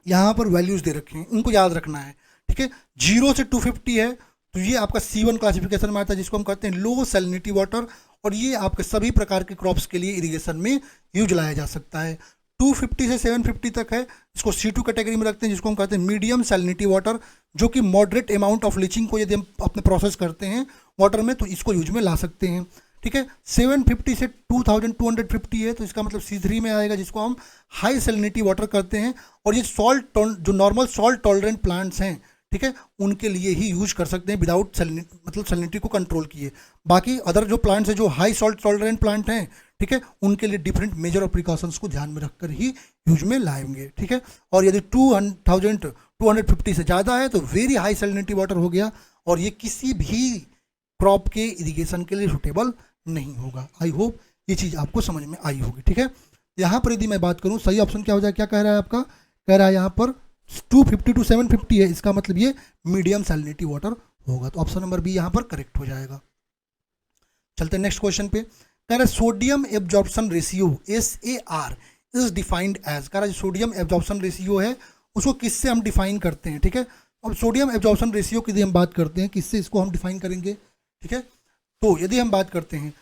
यहाँ पर वैल्यूज दे रखे हैं, इनको याद रखना है। ठीक है, 0 से 250 है तो ये आपका C1 क्लासिफिकेशन में आता है, जिसको हम कहते हैं लो सैलिनिटी वाटर, और ये आपके सभी प्रकार के क्रॉप्स के लिए इरिगेशन में यूज लाया जा सकता है। 250 से 750 तक है, इसको C2 कैटेगरी में रखते हैं, जिसको हम कहते हैं मीडियम सैलिनिटी वाटर, जो कि मॉडरेट अमाउंट ऑफ लीचिंग को यदि हम अपने प्रोसेस करते हैं वाटर में तो इसको यूज में ला सकते हैं। ठीक है, 750 से 2250 है तो इसका मतलब C3 में आएगा, जिसको हम हाई सैलिनिटी वाटर करते हैं, और ये सॉल्ट जो नॉर्मल सॉल्ट टॉलरेंट प्लांट्स हैं, ठीक है, उनके लिए ही यूज कर सकते हैं विदाउट सैलिनिटी, मतलब सैलिनिटी को कंट्रोल किए। बाकी अदर जो प्लांट्स हैं जो हाई सॉल्ट टॉलरेंट प्लांट हैं, ठीक है, उनके लिए डिफरेंट मेजर और प्रिकॉशंस को ध्यान में रखकर ही यूज में लाएंगे। ठीक है, और यदि 250 से ज़्यादा है तो वेरी हाई सैलिनिटी वाटर हो गया, और ये किसी भी क्रॉप के इरिगेशन के लिए सूटेबल नहीं होगा। आई होप ये चीज़ आपको समझ में आई होगी। ठीक है, यहाँ पर यदि मैं बात करूँ सही ऑप्शन क्या हो जाए, क्या कह रहा है आपका? कह रहा है यहाँ पर 250 to 750 है, इसका मतलब ये मीडियम सैलिनिटी वाटर होगा, तो ऑप्शन नंबर बी यहाँ पर करेक्ट हो जाएगा। चलते हैं नेक्स्ट क्वेश्चन पे। कह रहा है sodium absorption ratio SAR is defined as. कह रहा है सोडियम एब्जॉर्प्शन रेशियो है उसको किससे हम डिफाइन करते हैं? ठीक है, अब सोडियम एब्जॉर्प्शन रेशियो की यदि हम बात करते हैं, किससे इसको हम डिफाइन करेंगे, ठीक है। तो यदि हम बात करते हैं,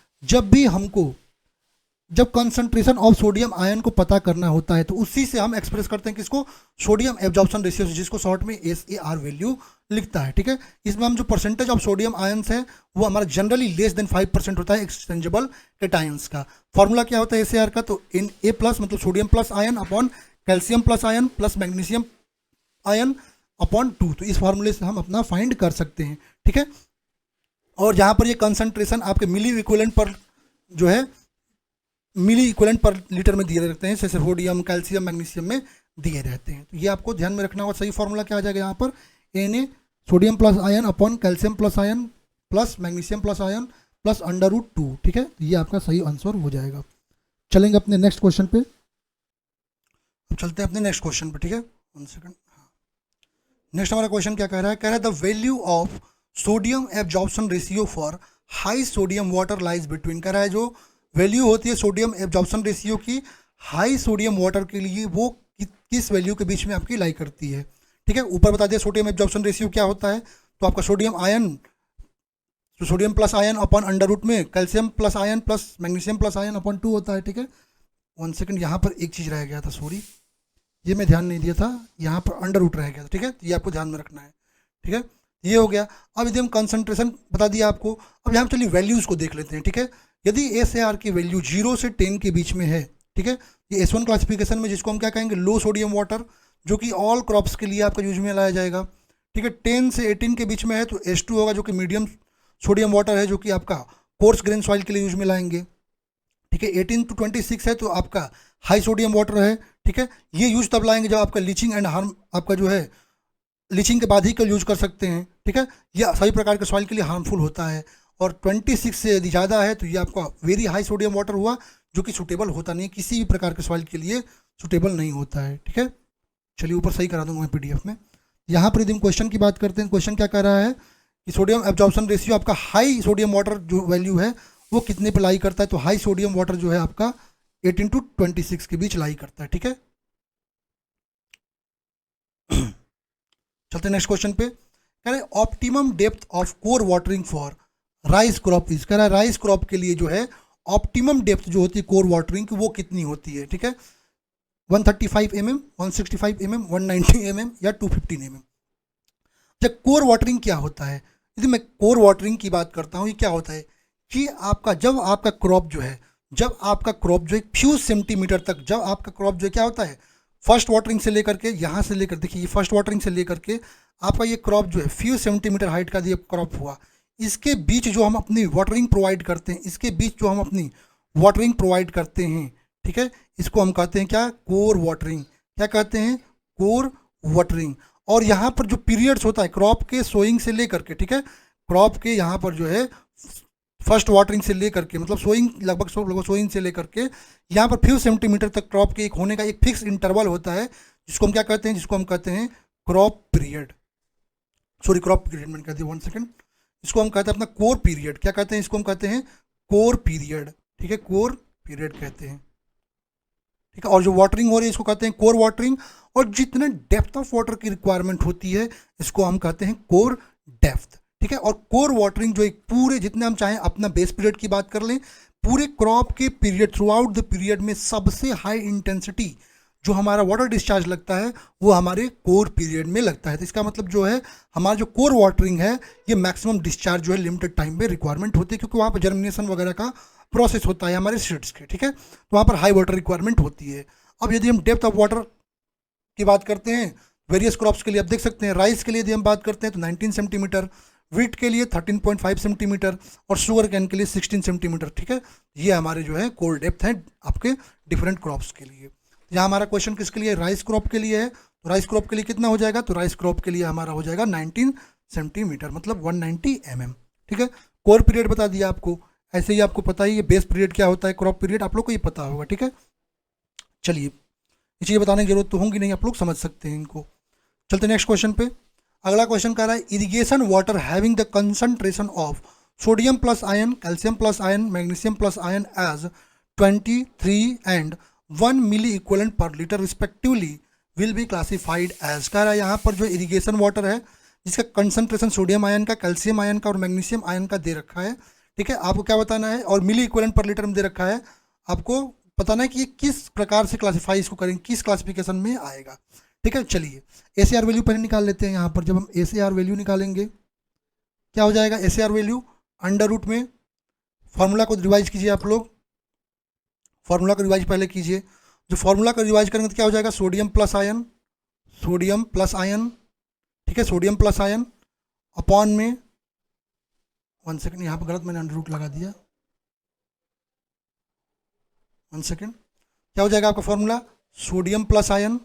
जब कंसंट्रेशन ऑफ सोडियम आयन को पता करना होता है तो उसी से हम एक्सप्रेस करते हैं किसको, सोडियम एब्जॉर्प्शन रेशियो, जिसको शॉर्ट में SAR वैल्यू लिखता है, ठीक है। इसमें हम जो परसेंटेज ऑफ सोडियम आयंस है वो हमारा जनरली लेस देन 5% होता है एक्सचेंजेबल कैटायंस का। फॉर्मूला क्या होता है SAR का, तो Na प्लस मतलब sodium plus ion upon calcium plus ion plus magnesium ion upon 2। तो इस फॉर्मूले से हम अपना फाइंड कर सकते हैं, ठीक है। और यहाँ पर ये कंसंट्रेशन आपके मिली इक्विवेलेंट पर जो है मिली इक्विवेलेंट पर लीटर में दिए रहते हैं, जैसे सोडियम कैल्शियम मैग्नीशियम में दिए रहते हैं। तो ये आपको ध्यान में रखना होगा। सही फॉर्मूला क्या आ जाएगा यहाँ पर, Na sodium plus ion upon calcium plus ion plus magnesium plus ion plus √2, ठीक है। ये आपका सही आंसर हो जाएगा। चलेंगे अपने नेक्स्ट क्वेश्चन पे। अब चलते हैं अपने नेक्स्ट क्वेश्चन पे, ठीक है। 1 सेकंड। नेक्स्ट हमारा क्वेश्चन क्या कह रहा है, कह रहा है the value of sodium absorption ratio for high sodium water lies between. कह रहा है जो वैल्यू होती है सोडियम एब्जॉर्प्शन रेशियो की हाई सोडियम वाटर के लिए, वो किस वैल्यू के बीच में आपकी लाई करती है, ठीक है। ऊपर बता दिया सोडियम एब्जॉर्प्शन रेशियो क्या होता है, तो आपका सोडियम आयन, तो sodium plus ion upon under root में calcium plus ion plus magnesium plus ion upon 2 होता है, ठीक है। 1 सेकंड, यहाँ पर एक चीज़ रह गया था, सॉरी, ये मैं ध्यान नहीं दिया था, यहाँ पर अंडर रूट रह गया था, ठीक है। ये आपको ध्यान में रखना है, ठीक है। ये हो गया। अब यदि हम कंसंट्रेशन बता दिया आपको, अब यहाँ चलिए वैल्यूज़ को देख लेते हैं, ठीक है। यदि SAR की वैल्यू 0 से 10 के बीच में है, ठीक है, ये S1 क्लासिफिकेशन में जिसको हम क्या कहेंगे, लो सोडियम वाटर, जो कि ऑल क्रॉप्स के लिए आपका यूज में लाया जाएगा, ठीक है। 10 से 18 के बीच में है तो S2 होगा, जो कि मीडियम सोडियम वाटर है, जो कि आपका कोर्स ग्रेन सॉइल के लिए यूज में लाएंगे, ठीक है। 18 to 26 है तो आपका हाई सोडियम वाटर है, ठीक है। ये यूज तब लाएंगे जब आपका लीचिंग एंड हार्म, आपका जो है लीचिंग के बाद ही कल यूज कर सकते हैं, ठीक है। यह सभी प्रकार के सॉइल के लिए हार्मफुल होता है। और 26 से यदि ज़्यादा है तो ये आपका वेरी हाई सोडियम वाटर हुआ, जो कि सूटेबल होता नहीं है, किसी भी प्रकार के सॉइल के लिए सूटेबल नहीं होता है, ठीक है। चलिए ऊपर सही करा दूंगा मैं PDF में। यहाँ पर यदि हम क्वेश्चन की बात करते हैं, क्वेश्चन क्या कह रहा है कि सोडियम एब्जॉर्प्शन रेशियो आपका हाई सोडियम वाटर जो वैल्यू है वो कितने पे लाई करता है, तो हाई सोडियम वाटर जो है आपका 18 to 26 के बीच लाई करता है, ठीक है। चलते नेक्स्ट क्वेश्चन पे। कह रहे optimum depth of core watering for rice crop is. कह रहा है राइस क्रॉप के लिए जो है ऑप्टिमम डेप्थ जो होती है कोर वाटरिंग की वो कितनी होती है, ठीक है। 135 mm, 165 mm, 190 mm या 215 mm। जब कोर वाटरिंग क्या होता है, यदि मैं कोर वाटरिंग की बात करता हूँ, ये क्या होता है कि आपका जब आपका क्रॉप जो है एक फ्यू सेंटीमीटर तक, जब आपका क्रॉप जो क्या होता है फर्स्ट वाटरिंग से लेकर के यहाँ से लेकर, देखिए ये फर्स्ट वाटरिंग से लेकर के आपका ये क्रॉप जो है फ्यू सेंटीमीटर हाइट का ये क्रॉप हुआ, इसके बीच जो हम अपनी वाटरिंग प्रोवाइड करते हैं, ठीक है, इसको हम कहते हैं क्या, कोर वाटरिंग। क्या कहते हैं, कोर वाटरिंग। और यहाँ पर जो पीरियड्स होता है क्रॉप के सोइंग से लेकर के, ठीक है, क्रॉप के यहाँ पर जो है फर्स्ट वाटरिंग से लेकर के, मतलब सोइंग लगभग सोइंग से लेकर के यहाँ पर फ्यू सेंटीमीटर तक क्रॉप के एक होने का एक फिक्स इंटरवल होता है, जिसको हम क्या कहते हैं, crop period. Sorry, crop period मैंने कह दिया, 1 सेकंड। इसको हम कहते हैं अपना कोर पीरियड। क्या कहते हैं, इसको हम कहते हैं कोर पीरियड, ठीक है, कोर पीरियड कहते हैं, ठीक है। और जो वाटरिंग हो रही है इसको कहते हैं कोर वाटरिंग। और जितने डेप्थ ऑफ वाटर की रिक्वायरमेंट होती है इसको हम कहते हैं कोर डेप्थ, ठीक है। और कोर वाटरिंग जो एक पूरे, जितने हम चाहें अपना बेस पीरियड की बात कर लें, पूरे क्रॉप के period, through out the period में सबसे हाई इंटेंसिटी जो हमारा वाटर डिस्चार्ज लगता है वो हमारे कोर पीरियड में लगता है। तो इसका मतलब जो है हमारा जो कोर वाटरिंग है ये मैक्सिमम डिस्चार्ज जो है लिमिटेड टाइम में रिक्वायरमेंट होती है, क्योंकि वहाँ पर जर्मिनेशन वगैरह का प्रोसेस होता है हमारे सीड्स के, ठीक है। तो वहाँ पर हाई वाटर रिक्वायरमेंट होती है। अब यदि हम डेप्थ ऑफ वाटर की बात करते हैं वेरियस क्रॉप्स के लिए, आप देख सकते हैं राइस के लिए यदि हम बात करते हैं तो 19 सेंटीमीटर, वीट के लिए 13.5 सेंटीमीटर और शुगर कैन के लिए 16 सेंटीमीटर, ठीक है। ये हमारे जो है कोर डेप्थ हैं आपके डिफरेंट क्रॉप्स के लिए। यहाँ हमारा क्वेश्चन किसके लिए, राइस क्रॉप के लिए है। तो राइस क्रॉप के लिए कितना हो जाएगा, तो राइस क्रॉप के लिए हमारा हो जाएगा 19 सेंटीमीटर, मतलब 190 mm, ठीक है। कोर पीरियड बता दिया आपको। ऐसे ही आपको पता ही है बेस पीरियड क्या होता है, क्रॉप पीरियड आप लोग को ये पता होगा, ठीक है। चलिए ये चीज़ें बताने की जरूरत तो होंगी नहीं, आप लोग समझ सकते हैं इनको। चलते नेक्स्ट क्वेश्चन पे। अगला क्वेश्चन कह रहा है irrigation water having the concentration of sodium plus ion, calcium plus ion, magnesium plus ion as 23 and 1 milliequivalent per litre respectively will be classified as. कह रहा है यहाँ पर जो इरिगेशन वाटर है जिसका कंसंट्रेशन सोडियम आयन का, calcium ion का और मैग्नीशियम आयन का दे रखा है। ठीक है, आपको क्या बताना है, और मिली इक्विवेलेंट पर लीटर में दे रखा है, आपको बताना है कि ये किस प्रकार से क्लासीफाई इसको करेंगे, किस क्लासिफिकेशन में आएगा। ठीक है, चलिए एस वैल्यू पहले निकाल लेते हैं। यहाँ पर जब हम एस वैल्यू निकालेंगे क्या हो जाएगा, एस वैल्यू अंडर रूट में, फार्मूला को रिवाइज कीजिए आप लोग, फार्मूला को रिवाइज पहले कीजिए। जो फार्मूला को रिवाइज करेंगे तो क्या हो जाएगा, sodium plus ion, sodium plus ion, ठीक है, सोडियम प्लस आयन अपॉन में, 1 सेकेंड, यहाँ पर गलत मैंने अंडर रूट लगा दिया, 1 सेकेंड, क्या हो जाएगा आपका फॉर्मूला, सोडियम प्लस आयन,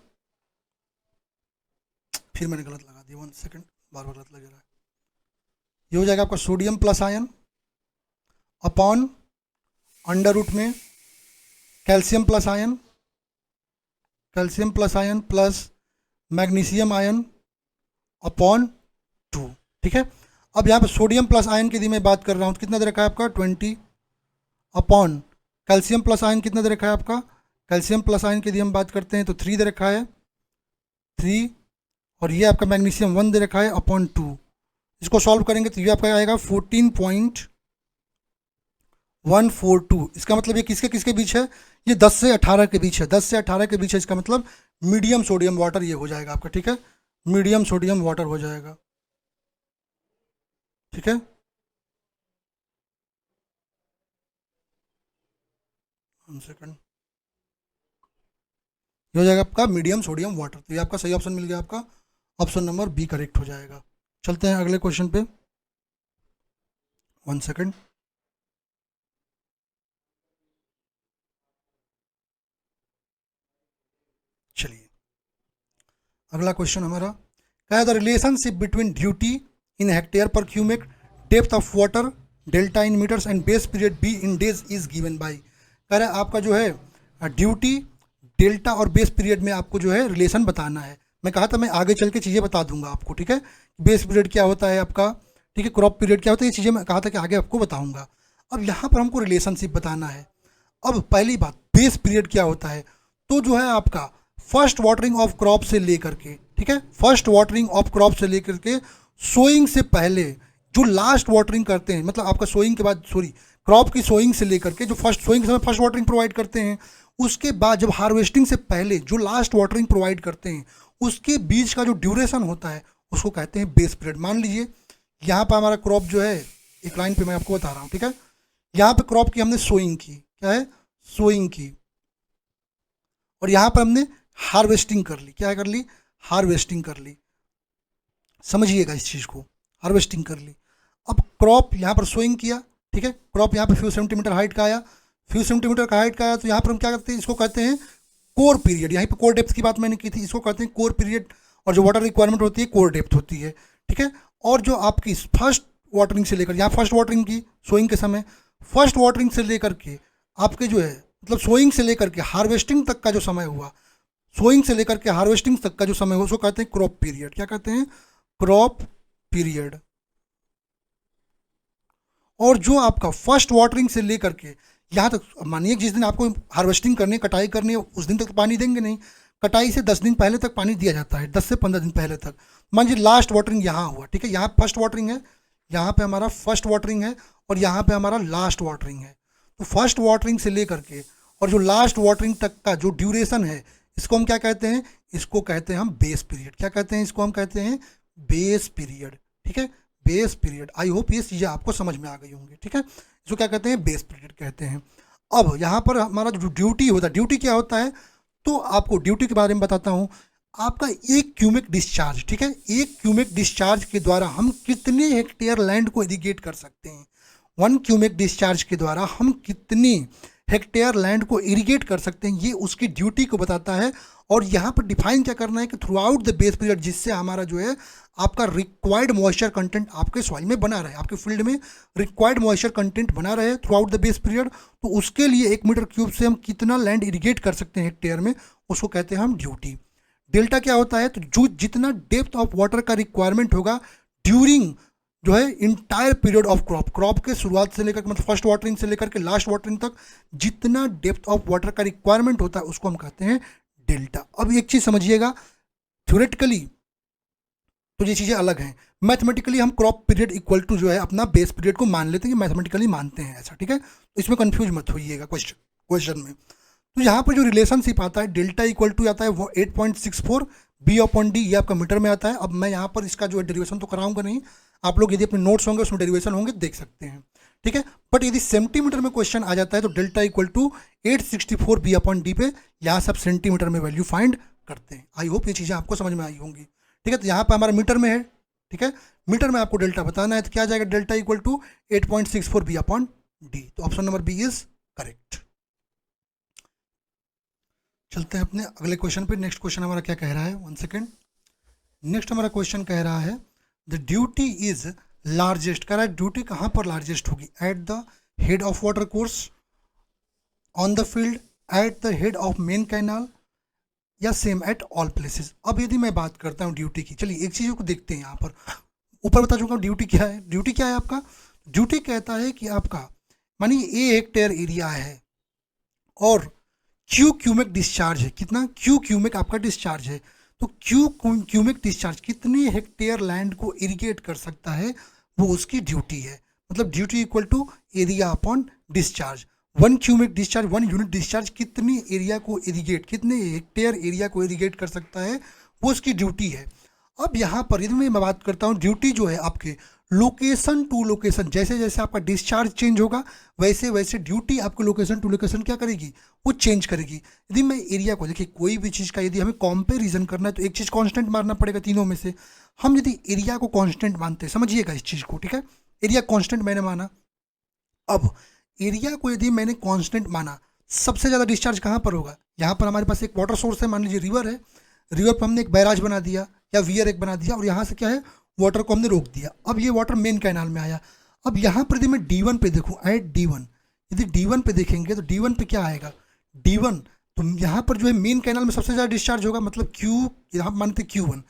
फिर मैंने गलत लगा दिया, 1 सेकेंड, बार बार गलत लग रहा है, ये हो जाएगा आपका sodium plus ion upon under root में calcium plus ion, calcium plus ion plus magnesium ion upon 2। ठीक है, अब यहाँ पर सोडियम प्लस आयन की यदि मैं बात कर रहा हूँ तो कितना दे रखा है आपका 20 अपॉन कैल्शियम प्लस आयन कितना दे रखा है आपका, कैल्शियम प्लस आयन की यदि हम बात करते हैं तो 3 दे रखा है 3, और ये आपका मैग्नीशियम 1 दे रखा है अपॉन 2। इसको सॉल्व करेंगे तो ये आपका आएगा 14.142। इसका मतलब ये किसके किसके बीच है, ये 10 से 18 के बीच है, 10 से 18 के बीच है, इसका मतलब मीडियम सोडियम वाटर ये हो जाएगा आपका। ठीक है, मीडियम सोडियम वाटर हो जाएगा। ठीक है, सेकंड, ये हो जाएगा आपका मीडियम सोडियम वाटर। तो ये आपका सही ऑप्शन मिल गया, आपका ऑप्शन नंबर बी करेक्ट हो जाएगा। चलते हैं अगले क्वेश्चन पे, 1 सेकंड, चलिए अगला क्वेश्चन हमारा क्या है, the relationship between duty in hectare per cubic, depth of water delta in metres and base period B in days is given by. कह रहा है आपका जो है ड्यूटी, डेल्टा और बेस पीरियड में आपको जो है रिलेशन बताना है। मैं कहा था मैं आगे चल के चीज़ें बता दूंगा आपको। ठीक है, बेस पीरियड क्या होता है आपका, ठीक है, क्रॉप पीरियड क्या होता है, ये चीज़ें मैं कहा था कि आगे आपको बताऊंगा। अब यहाँ पर हमको रिलेशनशिप बताना है। अब पहली बात, बेस पीरियड क्या होता है, तो जो है आपका फर्स्ट वाटरिंग ऑफ क्रॉप से लेकर के, ठीक है, फर्स्ट वाटरिंग ऑफ क्रॉप से लेकर के सोइंग से पहले जो लास्ट वाटरिंग करते हैं, मतलब आपका सोइंग के बाद, सॉरी, क्रॉप की सोइंग से लेकर के जो फर्स्ट सोइंग के समय फर्स्ट वाटरिंग प्रोवाइड करते हैं, उसके बाद जब हार्वेस्टिंग से पहले जो लास्ट वाटरिंग प्रोवाइड करते हैं, उसके बीच का जो ड्यूरेशन होता है उसको कहते हैं बेस पीरियड। मान लीजिए यहाँ पर हमारा क्रॉप जो है, एक लाइन पे मैं आपको बता रहा हूँ। ठीक है, यहाँ पे क्रॉप की हमने सोइंग की, क्या है, सोइंग की, और यहाँ पर हमने हार्वेस्टिंग कर ली, क्या कर ली, हार्वेस्टिंग कर ली। समझिएगा इस चीज़ को, हार्वेस्टिंग कर ली। अब क्रॉप यहाँ पर सोइंग किया, ठीक है, क्रॉप यहाँ पर फ्यू सेंटीमीटर हाइट का आया, फ्यू सेंटीमीटर का हाइट का आया, तो यहाँ पर हम क्या करते हैं, इसको कहते हैं कोर पीरियड। यहाँ पर कोर डेप्थ की बात मैंने की थी, इसको कहते हैं कोर पीरियड, और जो वाटर रिक्वायरमेंट होती है कोर डेप्थ होती है। ठीक है, और जो आपकी फर्स्ट वाटरिंग से लेकर, यहाँ फर्स्ट वाटरिंग की सोइंग के समय, फर्स्ट वाटरिंग से लेकर के आपके जो है, मतलब सोइंग से लेकर के हार्वेस्टिंग तक का जो समय हुआ, सोइंग से लेकर के हार्वेस्टिंग तक का जो समय हुआ, उसको कहते हैं क्रॉप पीरियड। क्या कहते हैं, क्रॉप पीरियड। और जो आपका फर्स्ट वाटरिंग से लेकर के यहाँ तक, मानिए जिस दिन आपको हार्वेस्टिंग करनी, कटाई करनी है, उस दिन तक तो पानी देंगे नहीं, कटाई से 10 दिन पहले तक पानी दिया जाता है, 10 से 15 दिन पहले तक। मान लीजिए लास्ट वाटरिंग यहाँ हुआ, ठीक है, यहाँ फर्स्ट वाटरिंग है, यहाँ पे हमारा फर्स्ट वाटरिंग है, और यहाँ पे हमारा लास्ट वाटरिंग है। तो फर्स्ट वाटरिंग से लेकर के और जो लास्ट वाटरिंग तक का जो ड्यूरेशन है, इसको हम क्या कहते हैं, इसको कहते हैं हम बेस पीरियड। क्या कहते हैं, इसको हम कहते हैं बेस पीरियड। ठीक है, बेस पीरियड। आई होप ये चीज़ें आपको समझ में आ गई होंगी। ठीक है, इसको क्या कहते हैं, बेस पीरियड कहते हैं। अब यहाँ पर हमारा जो ड्यूटी होता है, ड्यूटी क्या होता है, तो आपको ड्यूटी के बारे में बताता हूँ। आपका एक क्यूबिक डिस्चार्ज, ठीक है, एक क्यूबिक डिस्चार्ज के द्वारा हम कितने हेक्टेयर लैंड को इरिगेट कर सकते हैं। 1 क्यूबिक डिस्चार्ज के द्वारा हम कितनी हेक्टेयर लैंड को इरिगेट कर सकते हैं, ये उसकी ड्यूटी को बताता है। और यहाँ पर डिफाइन क्या करना है कि through out the base period, जिससे हमारा जो है आपका रिक्वायर्ड मॉइस्चर कंटेंट आपके सॉइल में बना रहे, आपके फील्ड में रिक्वायर्ड मॉइस्चर कंटेंट बना रहे through out the base period. तो उसके लिए 1 मीटर क्यूब से हम कितना लैंड इरिगेट कर सकते हैं हेक्टेयर में, उसको कहते हैं हम ड्यूटी। डेल्टा क्या होता है, तो जो जितना डेप्थ ऑफ वाटर का रिक्वायरमेंट होगा ड्यूरिंग जो है entire period of crop, crop के शुरुआत से लेकर, मतलब फर्स्ट वाटरिंग से लेकर के लास्ट वाटरिंग तक जितना डेप्थ ऑफ वाटर का रिक्वायरमेंट होता है उसको हम कहते हैं डेल्टा। अब एक चीज़ समझिएगा, थ्योरेटिकली तो ये चीज़ें अलग हैं, मैथमेटिकली हम क्रॉप पीरियड इक्वल टू जो है अपना बेस पीरियड को मान लेते हैं, मैथमेटिकली मानते हैं ऐसा, ठीक है। तो इसमें कंफ्यूज मत होइएगा क्वेश्चन में। तो यहाँ पर जो रिलेशनशिप आता है डेल्टा इक्वल टू आता है वो 8.64 बी अपॉन डी, ये आपका मीटर में आता है। अब मैं यहाँ पर इसका जो है डेरिवेशन तो कराऊंगा नहीं, आप लोग यदि अपने नोट्स होंगे उसमें डेरिवेशन होंगे देख सकते हैं, ठीक है। बट यदि सेंटीमीटर में क्वेश्चन आ जाता है तो delta equal to 864 B upon D पे यहाँ से आप सेंटीमीटर में वैल्यू फाइंड करते हैं। आई होप ये चीज़ें आपको समझ में आई होंगी, ठीक है। तो यहाँ पर हमारा मीटर में है, ठीक है, मीटर में आपको डेल्टा बताना है, तो क्या आ जाएगा delta equal to 8.64 B upon D. तो option number B is correct. चलते हैं अपने अगले क्वेश्चन पे। नेक्स्ट क्वेश्चन हमारा क्या कह रहा है, 1 सेकेंड। नेक्स्ट हमारा क्वेश्चन कह रहा है द ड्यूटी इज लार्जेस्ट, कह रहा है ड्यूटी कहाँ पर लार्जेस्ट होगी, eight the head of water course, on the field, eight the head of main canal, या सेम एट ऑल प्लेसेस। अब यदि मैं बात करता हूँ ड्यूटी की, चलिए एक चीज़ को देखते हैं यहाँ पर, ऊपर बता चुका हूँ ड्यूटी क्या है। ड्यूटी क्या है आपका, ड्यूटी कहता है कि आपका मानिए ए हेक्टेयर एरिया है और क्यू क्यूमिक डिस्चार्ज है, कितना क्यू क्यूमिक आपका डिस्चार्ज है, तो क्यू क्यूमिक डिस्चार्ज कितने हेक्टेयर लैंड को इरिगेट कर सकता है वो उसकी ड्यूटी है। मतलब duty equal to area upon discharge. 1 cumec discharge 1 unit discharge कितने एरिया को इरिगेट, कितने हेक्टेयर एरिया को इरिगेट कर सकता है वो उसकी ड्यूटी है। अब यहाँ पर यदि मैं बात करता हूँ ड्यूटी जो है आपके लोकेशन टू लोकेशन, जैसे जैसे आपका डिस्चार्ज चेंज होगा वैसे वैसे ड्यूटी आपको लोकेशन टू लोकेशन क्या करेगी, वो चेंज करेगी। यदि मैं एरिया को देखिए, कोई भी चीज़ का यदि हमें कंपैरिजन करना है तो एक चीज़ कांस्टेंट मानना पड़ेगा तीनों में से। हम यदि एरिया को कांस्टेंट मानते हैं, समझिएगा इस चीज़ को, ठीक है, एरिया कांस्टेंट मैंने माना। अब एरिया को यदि मैंने कांस्टेंट माना, सबसे ज़्यादा डिस्चार्ज कहाँ पर होगा, यहाँ पर हमारे पास एक वाटर सोर्स है, मान लीजिए रिवर है, रिवर पर हमने एक बैराज बना दिया या वियर एक बना दिया और यहाँ से क्या है वाटर को हमने रोक दिया। अब ये वाटर मेन कैनाल में आया। अब यहाँ पर यदि मैं D1 पे देखूँ, एट D1, यदि D1 पे देखेंगे तो D1 पे क्या आएगा, D1 तो यहाँ पर जो है मेन कैनाल में सबसे ज़्यादा डिस्चार्ज होगा, मतलब Q, यहाँ मानते Q1,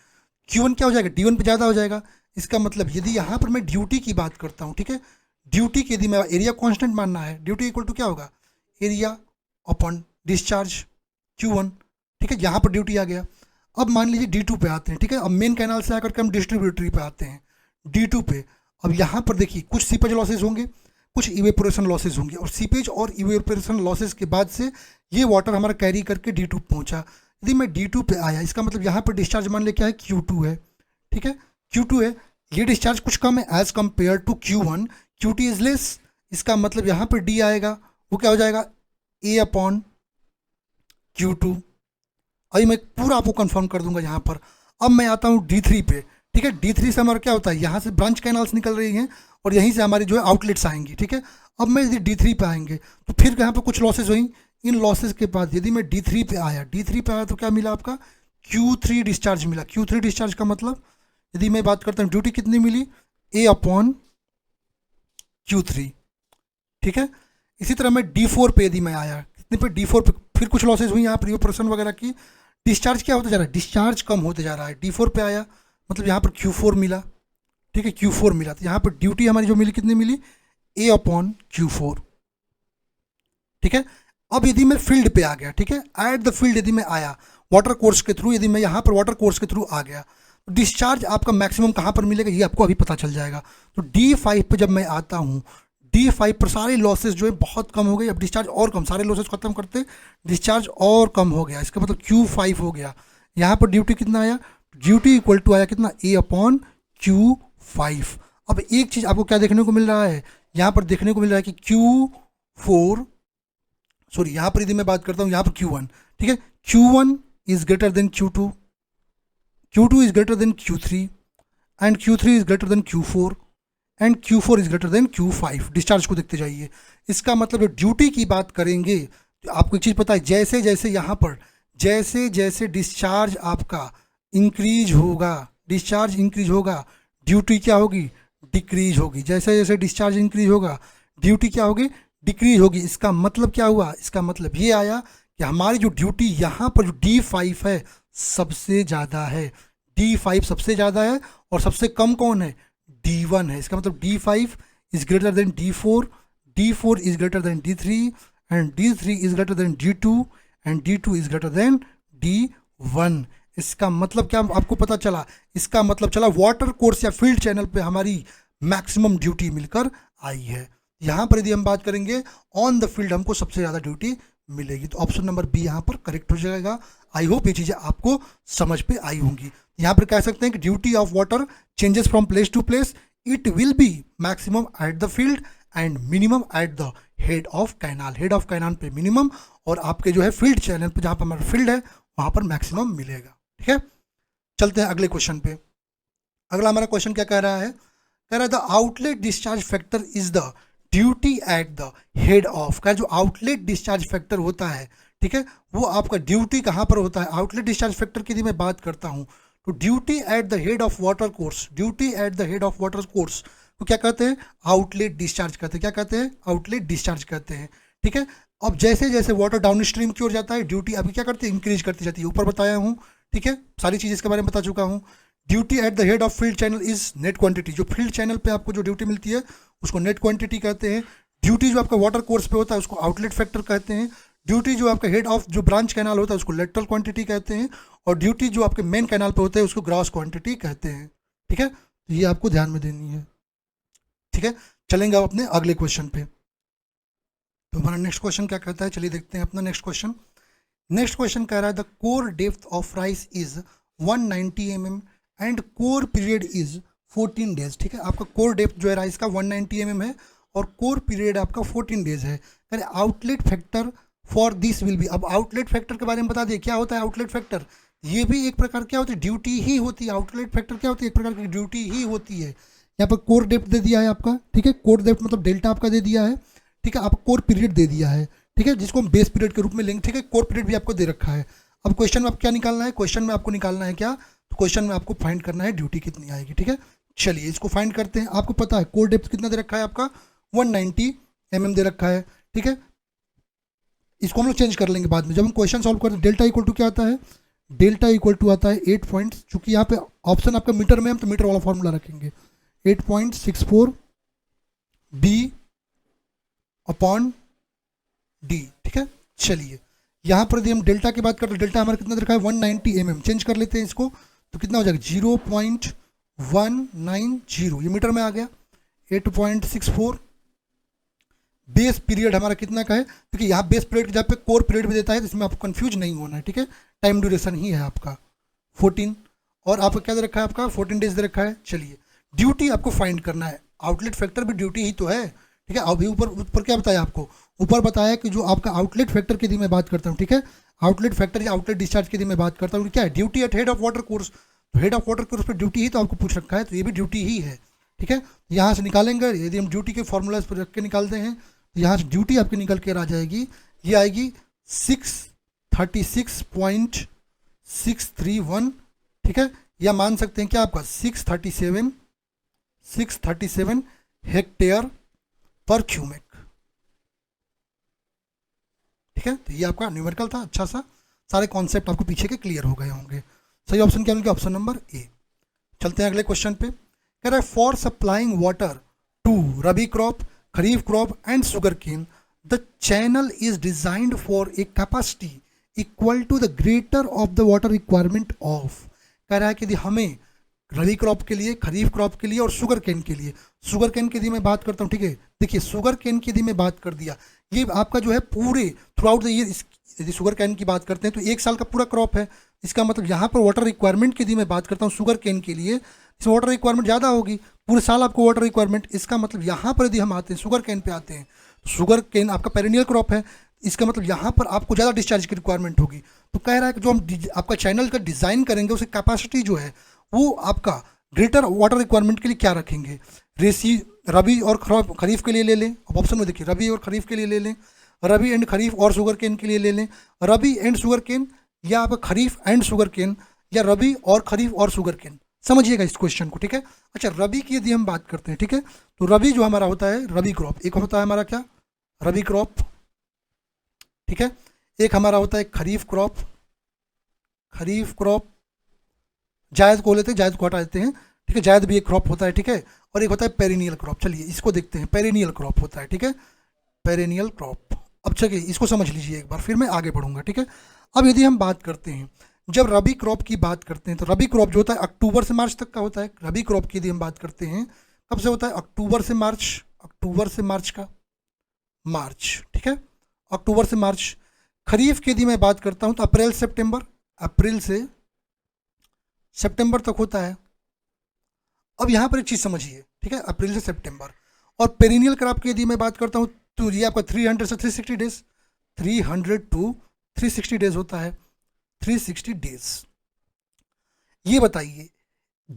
Q1 क्या हो जाएगा, D1 पे ज़्यादा हो जाएगा। इसका मतलब यदि यहाँ पर मैं ड्यूटी की बात करता हूँ, ठीक है, ड्यूटी की यदि मैं एरिया कांस्टेंट मानना है, ड्यूटी इक्वल टू क्या होगा, एरिया अपॉन डिस्चार्ज Q1, ठीक है, यहाँ पर ड्यूटी आ गया। अब मान लीजिए D2 पे आते हैं, ठीक है, अब मेन कैनाल से आकर के हम डिस्ट्रीब्यूटरी पे आते हैं D2 पे। अब यहाँ पर देखिए कुछ सीपेज लॉसेज होंगे, कुछ इवेपोरेशन लॉसेज होंगे, और सीपेज और इवेपोरेशन लॉसेज के बाद से ये वाटर हमारा कैरी करके D2 पहुँचा। यदि मैं D2 पे आया, इसका मतलब यहाँ पर डिस्चार्ज मान लिया क्या है, Q2 है, ठीक है, Q2 है, ये डिस्चार्ज कुछ कम है as compare to Q1, Q2 is less. इसका मतलब यहाँ पर D आएगा, वो क्या हो जाएगा, A अपॉन Q2। अभी मैं पूरा आपको कंफर्म कर दूंगा यहाँ पर। अब मैं आता हूँ D3 पे, ठीक है, D3 से हमारा क्या होता है, यहाँ से ब्रांच कैनाल्स निकल रही हैं और यहीं से हमारी जो है आउटलेट्स आएंगी, ठीक है। अब मैं यदि D3 पे आएंगे तो फिर यहाँ पर कुछ लॉसेज हुई, इन लॉसेज के बाद यदि मैं D3 पे आया, D3 पे आया तो क्या मिला आपका, Q3 डिस्चार्ज मिला। Q3 डिस्चार्ज का मतलब यदि मैं बात करता हूँ ड्यूटी कितनी मिली, A अपॉन Q3, ठीक है। इसी तरह मैं D4 पे यदि मैं आया, कितने पे, D4 पे फिर कुछ लॉसेज हुई यहाँ पर इवेपोरेशन वगैरह की, डिस्चार्ज क्या होता जा रहा है, डिस्चार्ज कम होते जा रहा है। D4 पे आया मतलब यहाँ पर Q4 मिला, ठीक है, Q4 मिला, तो यहाँ पर ड्यूटी हमारी जो मिली कितनी मिली, A अपॉन Q4, ठीक है। अब यदि मैं फील्ड पे आ गया, ठीक है, एट द फील्ड यदि मैं आया वाटर कोर्स के थ्रू, यदि मैं यहाँ पर वाटर कोर्स के थ्रू आ गया तो डिस्चार्ज आपका मैक्सिमम कहाँ पर मिलेगा ये आपको अभी पता चल जाएगा। तो D5 पे जब मैं आता हूँ, D5 पर सारे लॉसेज जो है बहुत कम हो गए, अब डिस्चार्ज और कम, सारे लॉसेज खत्म करते डिस्चार्ज और कम हो गया, इसका मतलब Q5 हो गया। यहाँ पर ड्यूटी कितना आया, ड्यूटी इक्वल टू आया कितना, A अपॉन Q5। अब एक चीज़ आपको क्या देखने को मिल रहा है, यहाँ पर देखने को मिल रहा है कि Q4, सॉरी यहाँ पर यदि मैं बात करता हूँ यहाँ पर Q1, ठीक है, Q1 is greater than Q2, Q2 is greater than Q3 and Q3 is greater than Q4 and Q4 is greater than Q5। Discharge को देखते जाइए। इसका मतलब ड्यूटी की बात करेंगे तो आपको एक चीज़ पता है, जैसे जैसे यहाँ पर जैसे जैसे डिस्चार्ज आपका इंक्रीज होगा, डिस्चार्ज इंक्रीज होगा, ड्यूटी क्या होगी, डिक्रीज होगी। जैसे जैसे डिस्चार्ज इंक्रीज होगा ड्यूटी क्या होगी, डिक्रीज होगी। इसका मतलब क्या हुआ, इसका मतलब ये आया कि हमारी जो ड्यूटी यहाँ पर जो D5 है सबसे ज़्यादा है, D5 सबसे ज़्यादा है और सबसे कम कौन है, D1 है। इसका मतलब D5 is greater than D4, D4 is greater than D3 and D3 is greater than D2 and D2 is greater than D1। इसका मतलब क्या आपको पता चला? इसका मतलब चला वाटर कोर्स या फील्ड चैनल पे हमारी मैक्सिमम ड्यूटी मिलकर आई है। यहाँ पर यदि हम बात करेंगे ऑन द फील्ड हमको सबसे ज़्यादा ड्यूटी मिलेगी, तो ऑप्शन नंबर बी यहाँ पर करेक्ट हो जाएगा। आई होप ये चीज़ें आपको समझ पे आई होंगी। यहाँ पर कह सकते हैं कि duty of water changes from place to place, it will be maximum at the field and minimum at the head of canal. Head of canal पे मिनिमम और आपके जो है फील्ड चैनल पे जहाँ पर हमारा फील्ड है वहाँ पर मैक्सिमम मिलेगा। ठीक है, चलते हैं अगले क्वेश्चन पे। अगला हमारा क्वेश्चन क्या कह रहा है? कह रहा है the outlet discharge factor is the duty eight the head of. का जो आउटलेट डिस्चार्ज फैक्टर होता है, ठीक है, वो आपका ड्यूटी कहाँ पर होता है? आउटलेट डिस्चार्ज फैक्टर की यदि मैं बात करता हूँ तो duty eight the head of water course, duty eight the head of water course को क्या कहते हैं? आउटलेट डिस्चार्ज कहते हैं। क्या कहते हैं? आउटलेट डिस्चार्ज कहते हैं। ठीक है, अब जैसे जैसे वाटर डाउन स्ट्रीम की ओर जाता है ड्यूटी अभी क्या करती है? इंक्रीज करती जाती है। ऊपर बताया हूँ, ठीक है, सारी चीज़ इसके बारे में बता चुका हूँ। Duty eight the head of field channel is net quantity. जो फील्ड चैनल पे आपको जो ड्यूटी मिलती है उसको नेट क्वांटिटी कहते हैं। ड्यूटी जो आपका वाटर कोर्स पे होता है उसको आउटलेट फैक्टर कहते हैं। ड्यूटी जो आपका हेड ऑफ जो ब्रांच कैनाल होता है उसको लेटरल क्वांटिटी कहते हैं। और ड्यूटी जो आपके मेन कैनाल पे होता है उसको ग्रॉस क्वांटिटी कहते हैं। ठीक है, तो ये आपको ध्यान में देनी है। ठीक है, चलेंगे अब अपने अगले क्वेश्चन पे। तो हमारा नेक्स्ट क्वेश्चन क्या कहता है, चलिए देखते हैं अपना नेक्स्ट क्वेश्चन। नेक्स्ट क्वेश्चन कह रहा है the core depth of rice is 190 mm and core period is 14 days. ठीक है, आपका कोर डेप्थ जो है राइस का 190 mm है और कोर पीरियड आपका 14 डेज है। कह रहे outlet factor for this will be. अब आउटलेट फैक्टर के बारे में बता दिए क्या होता है आउटलेट फैक्टर। ये भी एक प्रकार क्या होती है? ड्यूटी ही होती है। आउटलेट फैक्टर क्या होती है? एक प्रकार की ड्यूटी ही होती है। यहाँ पर कोर डेप्थ दे दिया है आपका, ठीक है, कोर डेप्थ मतलब डेल्टा आपका दे दिया है। ठीक है, आपको कोर पीरियड दे दिया है, ठीक है, जिसको हम बेस पीरियड के रूप में लेंगे। ठीक है, कोर पीरियड भी आपको दे रखा है। अब क्वेश्चन में आप क्या निकालना है? क्वेश्चन में आपको निकालना है क्या? तो क्वेश्चन में आपको फाइंड करना है ड्यूटी कितनी आएगी। ठीक है, चलिए इसको फाइंड करते हैं। आपको पता है कोर डेप्थ कितना दे रखा है आपका? 190 mm दे रखा है। ठीक है, इसको हम लोग चेंज कर लेंगे बाद में जब हम क्वेश्चन सॉल्व करते हैं। डेल्टा इक्वल टू क्या आता है? डेल्टा इक्वल टू आता है 8 पॉइंट्स, चूंकि यहाँ पे ऑप्शन आपका मीटर में हम तो मीटर वाला फॉर्मूला रखेंगे 8.64 B अपॉन डी। ठीक है, चलिए यहाँ पर यदि हम डेल्टा की बात करते हैं, डेल्टा हमारा कितना रखा है? 190 mm। चेंज कर लेते हैं इसको, तो कितना हो जाएगा? 0.190। ये मीटर में आ गया। 8.64 बेस पीरियड हमारा कितना का है? क्योंकि यहाँ बेस पीरियड जहाँ पे कोर पीरियड भी देता है तो इसमें आपको कंफ्यूज नहीं होना है। ठीक है, टाइम ड्यूरेशन ही है आपका 14 और आपका क्या दे रखा है? आपका 14 डेज दे रखा है। चलिए ड्यूटी आपको फाइंड करना है। आउटलेट फैक्टर भी ड्यूटी ही तो है। ठीक है, अभी ऊपर क्या बताया आपको? ऊपर बताया कि जो आपका आउटलेट फैक्टर की यदि मैं बात करता हूँ, ठीक है, आउटलेट फैक्टर या आउटलेट डिस्चार्ज की यदि मैं बात करता हूँ, क्या है? Duty eight head of water course. तो हेड ऑफ वाटर कोर्स पर ड्यूटी ही तो आपको पूछ रखा है, तो ये भी ड्यूटी ही है। ठीक है, यहाँ से निकालेंगे यदि हम ड्यूटी के फॉर्मूलाज पर रख के निकालते हैं तो यहाँ से ड्यूटी आपकी निकल कर आ जाएगी। ये आएगी 636.631। ठीक है, या मान सकते हैं क्या आपका 637 हेक्टेयर पर क्यूमेक। ठीक है, तो ये आपका न्यूमेरिकल था। अच्छा सा सारे कॉन्सेप्ट आपको पीछे के क्लियर हो गए होंगे। सही ऑप्शन क्या मिलेगा? Option number A. चलते हैं अगले क्वेश्चन पे। कह रहा है for supplying water to rabi crop, kharif crop and sugar cane the channel is designed for a capacity equal to the greater of the water requirement of. कह रहा है कि यदि हमें रबी क्रॉप के लिए, खरीफ क्रॉप के लिए और शुगर केन के लिए, शुगर केन की यदि मैं बात करता हूँ, ठीक है, देखिए शुगर केन की यदि मैं बात कर दिया, ये आपका जो है पूरे थ्रू आउट द ईयर, यदि शुगर केन की बात करते हैं तो 1 साल का पूरा क्रॉप है। इसका मतलब यहाँ पर वाटर रिक्वायरमेंट की यदि मैं बात करता हूँ शुगर केन के लिए, इसमें वाटर रिक्वायरमेंट ज़्यादा होगी, पूरे साल आपको वाटर रिक्वायरमेंट। इसका मतलब यहाँ पर यदि हम आते हैं शुगर केन पे आते हैं, तो शुगर केन आपका पेरिनियल क्रॉप है, इसका मतलब यहाँ पर आपको ज़्यादा डिस्चार्ज की रिक्वायरमेंट होगी। तो कह रहा है कि जो हम आपका चैनल का डिज़ाइन करेंगे उसकी कैपेसिटी जो है वो आपका ग्रेटर वाटर रिक्वायरमेंट के लिए क्या रखेंगे? रबी और खरीफ के लिए ले लें। अब ऑप्शन में देखिए रबी और खरीफ के लिए ले लें, रबी एंड खरीफ और शुगर केन के लिए ले लें, रबी एंड शुगर केन, या आपका खरीफ एंड शुगर केन, या रबी और खरीफ और शुगर केन। समझिएगा इस क्वेश्चन को। ठीक है, अच्छा रबी की यदि हम बात करते हैं, ठीक है, तो रबी जो हमारा होता है रबी क्रॉप, एक होता है हमारा क्या? रबी क्रॉप। ठीक है, एक हमारा होता है खरीफ क्रॉप, खरीफ क्रॉप, जायद को लेते हैं, जायद को हटा देते हैं। ठीक है, जायद भी एक क्रॉप होता है। ठीक है, और एक होता है पेरिनियल क्रॉप। चलिए इसको देखते हैं, पेरिनियल क्रॉप होता है। ठीक है, पेरिनियल क्रॉप। अब चलिए इसको समझ लीजिए एक बार, फिर मैं आगे बढ़ूंगा। ठीक है, अब यदि हम बात करते हैं जब रबी क्रॉप की बात करते हैं तो रबी क्रॉप जो होता है अक्टूबर से मार्च तक का होता है। रबी क्रॉप की यदि हम बात करते हैं कब से होता है, अक्टूबर से मार्च, अक्टूबर से मार्च का मार्च, ठीक है, अक्टूबर से मार्च। खरीफ की यदि मैं बात करता हूँ तो अप्रैल सितंबर, अप्रैल से सितंबर तक होता है। अब यहाँ पर एक चीज़ समझिए, ठीक है, अप्रैल से सितंबर। और पेरिनियल क्रॉप की यदि मैं बात करता हूँ तो ये आपका 300 से 360 डेज, 300 टू 360 डेज होता है, 360 डेज। ये बताइए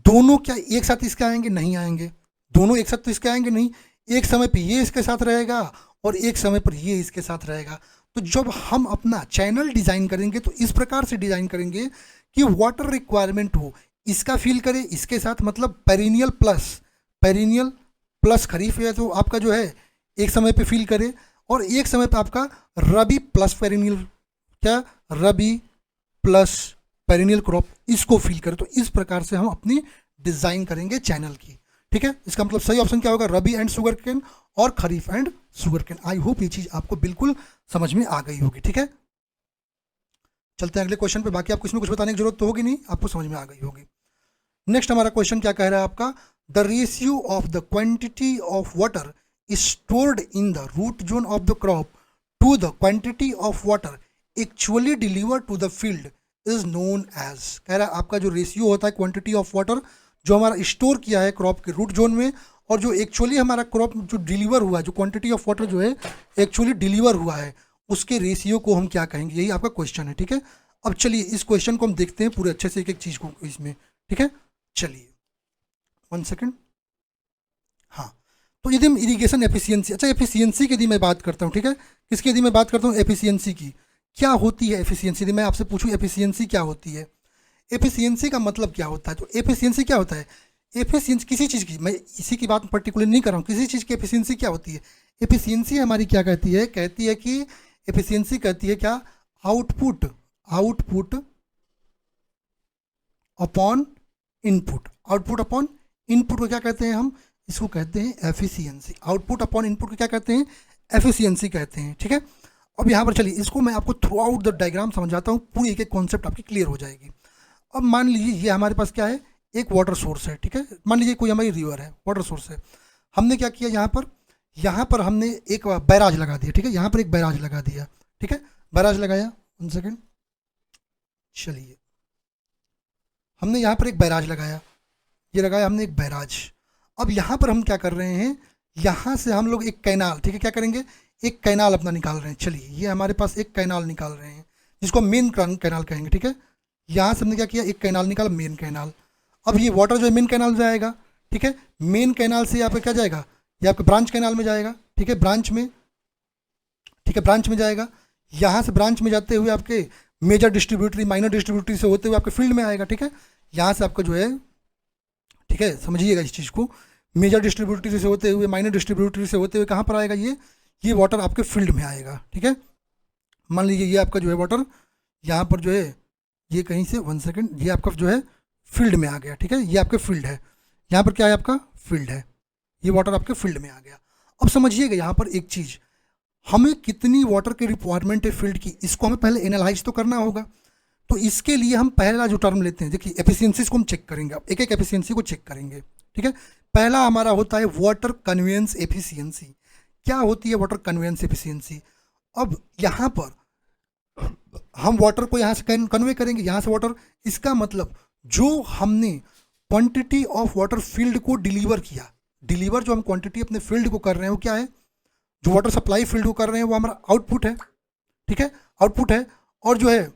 दोनों क्या एक साथ इसके आएंगे? नहीं आएंगे, दोनों एक साथ तो इसके आएंगे नहीं। एक समय पे ये इसके साथ रहेगा और एक समय पर ये इसके साथ रहेगा। तो जब हम अपना चैनल डिज़ाइन करेंगे तो इस प्रकार से डिज़ाइन करेंगे कि वाटर रिक्वायरमेंट हो, इसका फील करे इसके साथ, मतलब पेरिनियल प्लस खरीफ है तो आपका जो है एक समय पे फील करे, और एक समय पे आपका रबी प्लस पेरिनियल, क्या, रबी प्लस पेरिनियल क्रॉप, इसको फील करे। तो इस प्रकार से हम अपनी डिज़ाइन करेंगे चैनल की, ठीक है। इसका मतलब सही ऑप्शन क्या होगा, रबी एंड शुगर केन और kharif and sugar cane. I hope ये चीज़ आपको बिल्कुल समझ में आ गई होगी, ठीक है। चलते हैं अगले क्वेश्चन पे। बाकी आपको इसमें कुछ बताने की जरूरत तो होगी नहीं, आपको समझ में आ गई होगी। नेक्स्ट हमारा क्वेश्चन क्या कह रहा है आपका, the ratio of the quantity of water stored in the root zone of the crop to the quantity of water actually deliver to the field is known as. कह रहा है आपका जो रेशियो होता है क्वांटिटी ऑफ वाटर जो हमारा store किया है क्रॉप के रूट जोन में, और जो एक्चुअली हमारा क्रॉप जो डिलीवर हुआ है, जो क्वांटिटी ऑफ वाटर जो है एक्चुअली डिलीवर हुआ है, उसके रेशियो को हम क्या कहेंगे, यही आपका क्वेश्चन है, ठीक है। अब चलिए इस क्वेश्चन को हम देखते हैं पूरे अच्छे से, एक एक चीज़ को इसमें, ठीक है। चलिए 1 सेकेंड। हाँ, तो यदि हम इरिगेशन एफिशिएंसी, अच्छा एफिशिएंसी की यदि मैं बात करता हूँ, ठीक है, किसकी यदि मैं बात करता हूँ, एफिशिएंसी की। क्या होती है एफिशिएंसी? यदि मैं आपसे पूछूँ एफिशिएंसी क्या होती है, एफिशिएंसी का मतलब क्या होता है, तो एफिशिएंसी क्या होता है, एफिशिएंसी किसी चीज़ की, मैं इसी की बात पर्टिकुलर नहीं कर रहा हूँ, किसी चीज़ की एफिशिएंसी क्या होती है, एफिशिएंसी हमारी क्या कहती है, कहती है कि एफिशिएंसी कहती है क्या, output upon input, output upon input को क्या कहते हैं हम, इसको कहते हैं एफिशिएंसी। आउटपुट अपॉन इनपुट को क्या कहते हैं, एफिशिएंसी कहते हैं, ठीक है। अब यहाँ पर चलिए इसको मैं आपको थ्रू आउट द डायग्राम समझाता हूँ, पूरी एक एक कॉन्सेप्ट आपकी क्लियर हो जाएगी। अब मान लीजिए ये हमारे पास क्या है, एक वाटर सोर्स है, ठीक है, मान लीजिए कोई हमारी रिवर है, वाटर सोर्स है। हमने क्या किया यहाँ पर हमने एक बैराज लगा दिया, ठीक है, यहाँ पर एक बैराज लगा दिया, ठीक है, बैराज लगाया, 1 सेकेंड, चलिए हमने यहाँ पर एक बैराज लगाया, ये लगाया हमने एक बैराज। अब यहाँ पर हम क्या कर रहे हैं, यहाँ से हम लोग एक कैनाल, ठीक है, क्या करेंगे, एक कैनाल अपना निकाल रहे हैं। चलिए ये हमारे पास एक कैनाल निकाल रहे हैं जिसको मेन कैनाल कहेंगे, ठीक है। यहाँ से हमने क्या किया, एक कैनाल निकाला, मेन कैनाल। अब ये वाटर जो है मेन कैनाल में जाएगा, ठीक है, मेन कैनाल से यहाँ पे क्या जाएगा, ये आपके ब्रांच कैनाल में जाएगा, ठीक है, ब्रांच में, ठीक है, ब्रांच में जाएगा। यहाँ से ब्रांच में जाते हुए आपके मेजर डिस्ट्रीब्यूटरी, माइनर डिस्ट्रीब्यूटरी से होते हुए आपके फील्ड में आएगा, ठीक है। यहाँ से आपका जो है, ठीक है, समझिएगा इस चीज़ को, मेजर डिस्ट्रीब्यूटरी से होते हुए, माइनर डिस्ट्रीब्यूटरी से होते हुए कहाँ पर आएगा, ये वाटर आपके फील्ड में आएगा, ठीक है। मान लीजिए ये आपका जो है वाटर यहाँ पर जो है ये कहीं से 1 सेकेंड, ये आपका जो है फील्ड में आ गया, ठीक है, ये आपके फील्ड है, यहाँ पर क्या है आपका फील्ड है, ये वाटर आपके फील्ड में आ गया। अब समझिएगा यहाँ पर एक चीज़, हमें कितनी वाटर की रिक्वायरमेंट है फील्ड की, इसको हमें पहले एनालाइज तो करना होगा। तो इसके लिए हम पहला जो टर्म लेते हैं, देखिए एफिशिएंसीज को हम चेक करेंगे, अब एक एक एफिशिएंसी को चेक करेंगे, ठीक है। पहला हमारा होता है वाटर कन्वेंस एफिशिएंसी। क्या होती है वाटर कन्वेंस एफिशिएंसी? अब यहाँ पर हम वाटर को यहाँ से कन्वे करेंगे, यहाँ से वाटर, इसका मतलब जो हमने क्वांटिटी ऑफ वाटर फील्ड को डिलीवर किया, डिलीवर जो हम क्वांटिटी अपने फील्ड को कर रहे हैं वो क्या है, जो वाटर सप्लाई फील्ड को कर रहे हैं वो हमारा आउटपुट है, ठीक है, आउटपुट है। और जो है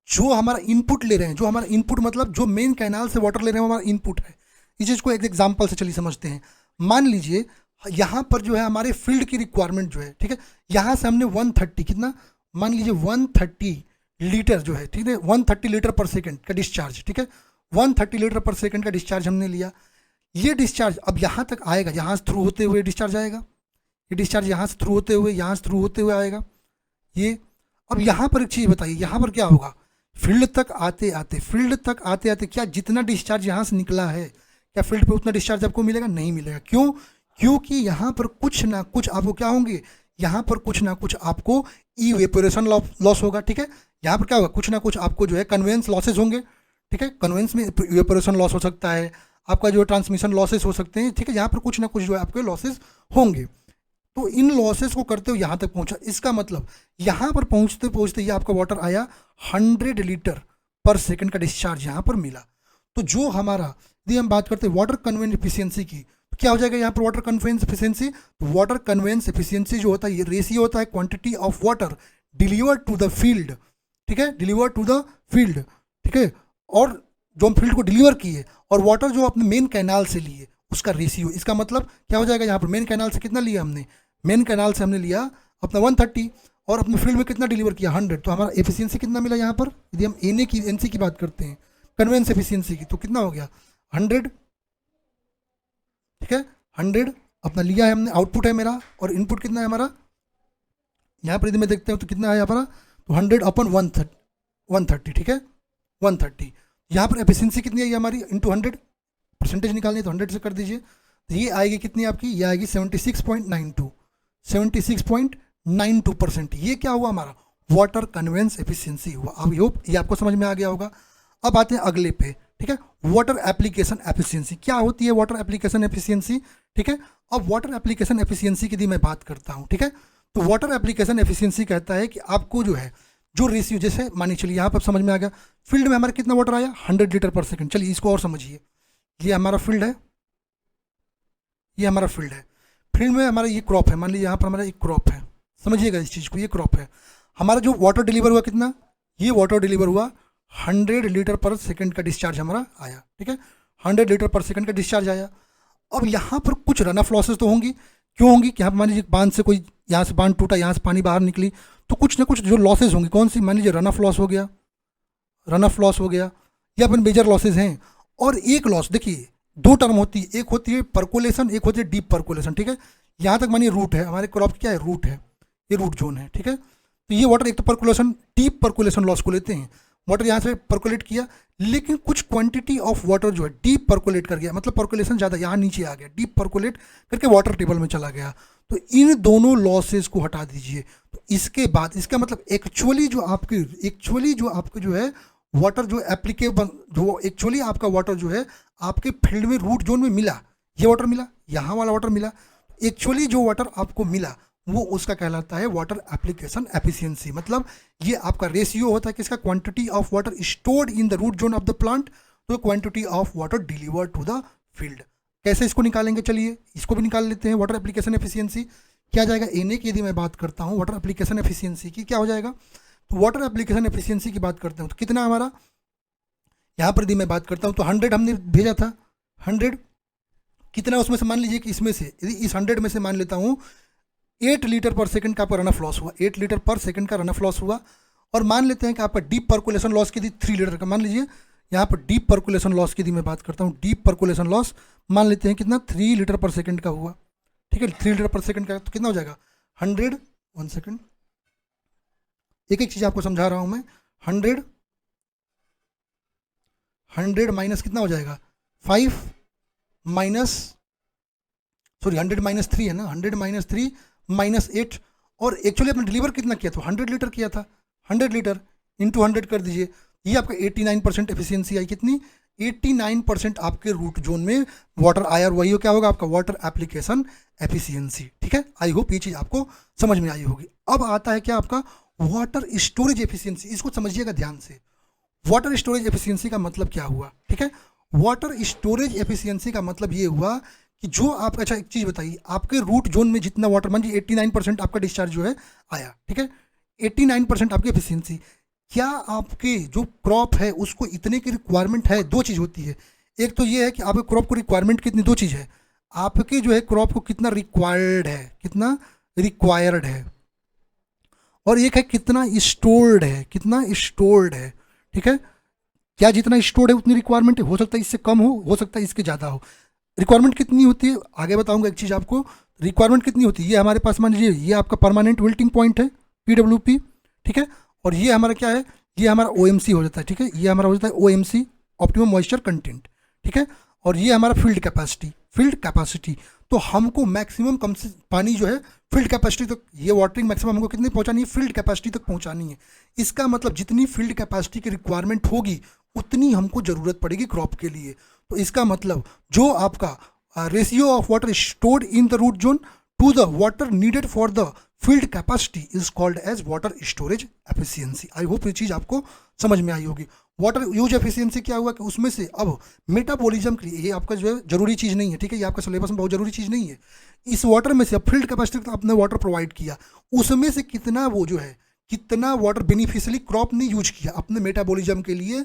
जो हमारा इनपुट ले रहे हैं, जो हमारा इनपुट मतलब जो मेन कैनाल से वाटर ले रहे हैं वो हमारा इनपुट है। इस चीज़ को एक एग्जाम्पल से चलिए समझते हैं। मान लीजिए यहाँ पर जो है हमारे फील्ड की रिक्वायरमेंट जो है, ठीक है, यहाँ से हमने 130, कितना, मान लीजिए 130 लीटर जो है, ठीक है, 130 लीटर पर सेकेंड का डिस्चार्ज, ठीक है, 130 लीटर पर सेकेंड का डिस्चार्ज हमने लिया। ये डिस्चार्ज अब यहाँ तक आएगा, यहाँ से थ्रू होते हुए डिस्चार्ज आएगा, ये डिस्चार्ज यहाँ से थ्रू होते हुए, यहाँ से थ्रू होते हुए आएगा ये। अब यहाँ पर एक चीज़ बताइए, यहाँ पर क्या होगा, फील्ड तक आते आते क्या जितना डिस्चार्ज यहाँ से निकला है, क्या फील्ड पे उतना डिस्चार्ज आपको मिलेगा? नहीं मिलेगा। क्यों? क्योंकि यहाँ पर कुछ ना कुछ आपको क्या होंगे, यहाँ पर कुछ ना कुछ आपको इवेपोरेशन लॉस होगा, ठीक है। यहाँ पर क्या होगा, कुछ ना कुछ आपको जो है कन्वेंस लॉसेज होंगे, ठीक है। कन्वेंस में इवेपोरेशन लॉस हो सकता है, आपका जो ट्रांसमिशन लॉसेस हो सकते हैं, ठीक है। यहाँ पर कुछ ना कुछ जो है आपके लॉसेस होंगे। तो इन लॉसेस को करते हुए यहाँ तक पहुँचा, इसका मतलब यहाँ पर पहुँचते पहुँचते ये आपका वाटर आया 100 लीटर पर सेकंड का डिस्चार्ज यहाँ पर मिला। तो जो हमारा, यदि हम बात करते हैं वाटर कन्वेंस एफिशिएंसी की, तो क्या हो जाएगा यहाँ पर वाटर कन्वेंस एफिशिएंसी। तो वाटर कन्वेंस एफिशिएंसी जो होता है ये रेशियो होता है quantity of water delivered to the field, ठीक है, डिलीवर्ड टू द फील्ड, ठीक है। और जो हम फील्ड को डिलीवर किए और वाटर जो अपने मेन कैनाल से लिए उसका रेशियो, इसका मतलब क्या हो जाएगा, यहाँ पर मेन कैनाल से कितना लिया हमने, मेन कैनाल से हमने लिया अपना 130 और अपने फील्ड में कितना डिलीवर किया 100, तो हमारा एफिशिएंसी कितना मिला यहाँ पर। यदि हम एन की एनसी की बात करते हैं कन्वेंस एफिशिएंसी की, तो कितना हो गया 100, ठीक है। 100 अपना लिया है हमने, आउटपुट है मेरा, और इनपुट कितना है हमारा, यहाँ पर यदि मैं देखते हैं तो कितना है यहाँ पर, तो 100 अपन 130, ठीक है, 130। यहाँ पर एफिशिएंसी कितनी आई हमारी इंटू 100, परसेंटेज निकालनी है तो 100 से कर दीजिए, तो ये आएगी कितनी आपकी, ये आएगी 76.92, 76.92%। ये क्या हुआ हमारा वाटर कन्वेंस एफिशिएंसी हुआ। अब होप ये आपको समझ में आ गया होगा। अब आते हैं अगले पे, ठीक है, वाटर एप्लीकेशन एफिशिएंसी। क्या होती है वाटर एप्लीकेशन एफिशिएंसी, ठीक है। अब वाटर एप्लीकेशन एफिशिएंसी की यदि मैं बात करता हूँ, ठीक है, तो वाटर एप्लीकेशन एफिशिएंसी कहता है कि आपको जो है जो रेशियो, जैसे मानिए चलिए यहाँ पर समझ में आ गया, फील्ड में हमारा कितना वाटर आया 100 लीटर पर सेकंड। चलिए इसको और समझिए, ये हमारा फील्ड है, ये हमारा फील्ड है, फील्ड में हमारा ये क्रॉप है, मान लीजिए यहाँ पर हमारा एक क्रॉप है, समझिएगा इस चीज़ को, ये क्रॉप है हमारा। जो वाटर डिलीवर हुआ कितना, ये वाटर डिलीवर हुआ 100 लीटर पर सेकंड का डिस्चार्ज हमारा आया, ठीक है, 100 लीटर पर सेकंड का डिस्चार्ज आया। अब यहाँ पर कुछ रन ऑफ लॉसेस तो होंगी, क्यों होंगी कि यहाँ पर मान लीजिए बांध से कोई, यहाँ से बांध टूटा, यहाँ से पानी बाहर निकली, तो कुछ ना कुछ जो लॉसेज होंगी, कौन सी, मान लीजिए रन ऑफ लॉस हो गया, रन ऑफ लॉस हो गया, ये अपन मेजर लॉसेज हैं। और एक लॉस देखिए, दो टर्म होती है, एक होती है परकोलेशन, एक होती है डीप परकोलेशन, ठीक है। यहाँ तक मानिए रूट है, हमारे क्रॉप क्या है, रूट है, ये रूट जोन है, ठीक है। तो ये वाटर एक तो परकोलेशन, डीप परकोलेशन लॉस को लेते हैं, वाटर यहाँ से परकोलेट किया, लेकिन कुछ क्वांटिटी ऑफ वाटर जो है डीप परकोलेट कर गया, मतलब परकोलेशन ज़्यादा यहाँ नीचे आ गया, डीप परकोलेट करके वाटर टेबल में चला गया। तो इन दोनों लॉसेस को हटा दीजिए। तो इसके बाद इसका मतलब एक्चुअली जो आपके जो है वाटर जो एप्लीकेबल, जो एक्चुअली आपका वाटर जो है आपके फील्ड में रूट जोन में मिला, ये वाटर मिला, यहाँ वाला वाटर मिला, एक्चुअली जो वाटर आपको मिला वो उसका कहलाता है वाटर एप्लीकेशन एफिशिएंसी। मतलब ये आपका रेशियो होता है किसका, quantity of water stored in the root zone of the plant to quantity of water delivered to the field. कैसे इसको निकालेंगे, चलिए इसको भी निकाल लेते हैं। वाटर एप्लीकेशन एफिशिएंसी क्या जाएगा, एनए की यदि मैं बात करता हूँ वाटर एप्लीकेशन एफिशिएंसी की क्या हो जाएगा, तो वाटर एप्लीकेशन एफिशिएंसी की बात करते हैं तो कितना हमारा, यहाँ पर यदि मैं बात करता हूँ तो 100 हमने भेजा था, 100 कितना उसमें से, मान लीजिए कि इसमें से यदि इस 100 में से मान लेता हूँ 8 लीटर पर सेकंड का आपका रन ऑफ लॉस हुआ, 8 लीटर पर सेकंड का रन ऑफ लॉस हुआ। और मान लेते हैं कि आपका डीप परकुलेशन लॉस की थी 3 लीटर का, मान लीजिए यहाँ पर डीप परकुलेशन लॉस की यदि मैं बात करता हूँ, डीप परकुलेशन लॉस मान लेते हैं कितना 3 लीटर पर सेकंड का हुआ, ठीक है, 3 लीटर पर सेकंड का, तो कितना हो जाएगा 100, 1 सेकंड, एक एक चीज़ आपको समझा रहा हूँ मैं, 100 माइनस कितना हो जाएगा 5 माइनस, सॉरी 100 माइनस 3 है ना, 100 माइनस 3 माइनस 8, और एक्चुअली आपने डिलीवर कितना किया था 100 लीटर किया था, 100 लीटर इंटू 100 कर दीजिए, ये आपका 89% एफिशिएंसी आई, कितनी 89% आपके रूट जोन में वाटर आया, और वही क्या होगा आपका वाटर एप्लीकेशन एफिशिएंसी। ठीक है, आई होप ये चीज़ आपको समझ में आई होगी। अब आता है क्या आपका वाटर स्टोरेज एफिशिएंसी, इसको समझिएगा ध्यान से। वाटर स्टोरेज एफिशिएंसी का मतलब क्या हुआ, ठीक है, वाटर स्टोरेज एफिशिएंसी का मतलब ये हुआ कि जो आप, अच्छा एक चीज़ बताइए, आपके रूट जोन में जितना वाटर, मान लीजिए 89% आपका डिस्चार्ज जो है आया, ठीक है, 89% आपकी एफिशिएंसी, क्या आपके जो क्रॉप है उसको इतने की रिक्वायरमेंट है? दो चीज़ होती है, एक तो ये है कि आपके क्रॉप को रिक्वायरमेंट कितनी, दो चीज़ है, आपके जो है क्रॉप को कितना रिक्वायर्ड है, कितना रिक्वायर्ड है, और एक है कितना स्टोर्ड है, कितना स्टोर्ड है, ठीक है, क्या जितना स्टोर्ड है उतनी रिक्वायरमेंट है, हो सकता है इससे कम हो सकता है इसके ज़्यादा हो। रिक्वायरमेंट कितनी होती है आगे बताऊंगा एक चीज़ आपको, रिक्वायरमेंट कितनी होती है, ये हमारे पास मान लीजिए ये आपका परमानेंट विल्टिंग पॉइंट है PWP, ठीक है, और ये हमारा क्या है, ये हमारा OMC हो जाता है, ठीक है, ये हमारा हो जाता है OMC ऑप्टिमम मॉइस्चर कंटेंट, ठीक है, और ये हमारा फील्ड फील्ड कैपेसिटी। तो हमको मैक्सिमम कम से पानी जो है फील्ड कैपेसिटी तक, ये वाटरिंग मैक्सिमम हमको कितनी पहुंचानी है, फील्ड कैपेसिटी तक पहुंचानी है। इसका मतलब जितनी फील्ड कैपेसिटी की रिक्वायरमेंट होगी उतनी हमको ज़रूरत पड़ेगी क्रॉप के लिए। तो इसका मतलब जो आपका ratio of water stored in the root zone to the water needed for the field capacity is called as water storage efficiency. I hope ये चीज़ आपको समझ में आई होगी। वाटर यूज एफिशिएंसी क्या हुआ कि उसमें से अब मेटाबॉलिज्म के लिए, ये आपका जो है जरूरी चीज़ नहीं है, ठीक है, ये आपका सिलेबस में बहुत जरूरी चीज़ नहीं है। इस वाटर में से अब फील्ड कैपेसिटी तक आपने वाटर प्रोवाइड किया, उसमें से कितना वो जो है कितना वाटर बेनिफिशियली क्रॉप ने यूज किया अपने मेटाबॉलिज्म के लिए,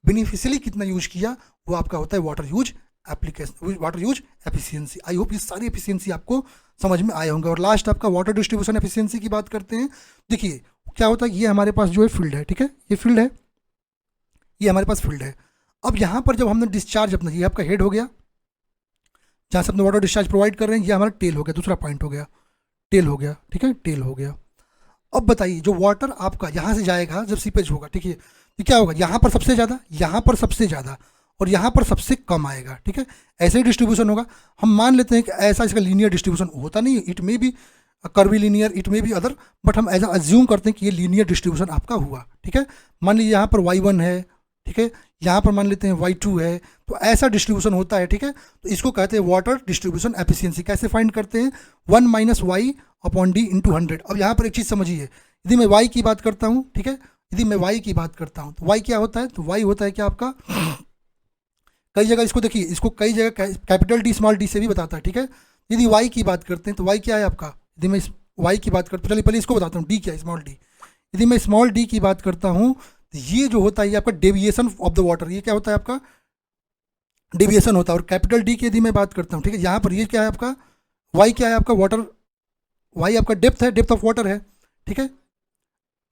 बेनिफिशियली कितना यूज किया, वो आपका होता है water use application, water use efficiency. I hope ये सारी एफिशिएंसी आपको समझ में आए होंगे। और लास्ट आपका वाटर डिस्ट्रीब्यूशन एफिशिएंसी की बात करते हैं। देखिए क्या होता है, ये हमारे पास जो है फील्ड है, ठीक है, ये फील्ड है, ये हमारे पास फील्ड है। अब यहाँ पर जब हमने डिस्चार्ज अपना, ये आपका हेड हो गया जहाँ से अपने वाटर डिस्चार्ज प्रोवाइड कर रहे हैं, ये हमारा टेल हो गया, दूसरा पॉइंट हो गया, टेल हो गया, ठीक है, टेल हो गया। अब बताइए जो वाटर आपका यहाँ से जाएगा जब सीपेज होगा, ठीक है, तो क्या होगा, यहाँ पर सबसे ज़्यादा, यहाँ पर सबसे ज़्यादा और यहाँ पर सबसे कम आएगा, ठीक है, ऐसे ही डिस्ट्रीब्यूशन होगा। हम मान लेते हैं कि ऐसा इसका लीनियर डिस्ट्रीब्यूशन होता नहीं है, it may be curvy linear, it may be other, but हम ऐसा अज्यूम करते हैं कि ये लीनियर डिस्ट्रीब्यूशन आपका हुआ, ठीक है। मान लीजिए यहाँ पर y1 है, ठीक है, यहाँ पर मान लेते हैं y2 है, तो ऐसा डिस्ट्रीब्यूशन होता है, ठीक है। तो इसको कहते हैं वाटर डिस्ट्रीब्यूशन एफिशिएंसी। कैसे फाइंड करते हैं, 1 - y अपॉन d इंटू 100। अब यहाँ पर एक चीज़ समझिए, यदि मैं y की बात करता हूँ, ठीक है, यदि मैं y की बात करता हूँ तो y क्या होता है, तो y होता है क्या आपका, कई जगह इसको देखिए, इसको कई जगह कैपिटल डी स्मॉल डी से भी बताता है, ठीक है। यदि y की बात करते हैं तो y क्या है आपका, यदि मैं y की बात करता हूँ, चलिए पहले इसको बताता हूँ, d क्या है, स्मॉल d। यदि मैं स्मॉल d की बात करता हूँ तो ये जो होता है ये आपका डेविएशन ऑफ द वाटर, ये क्या होता है आपका डेविएशन होता है। और कैपिटल डी की यदि मैं बात करता हूँ, ठीक है, यहाँ पर ये क्या है आपका y क्या है आपका वाटर, y आपका डेप्थ है, डेप्थ ऑफ वाटर है, ठीक है,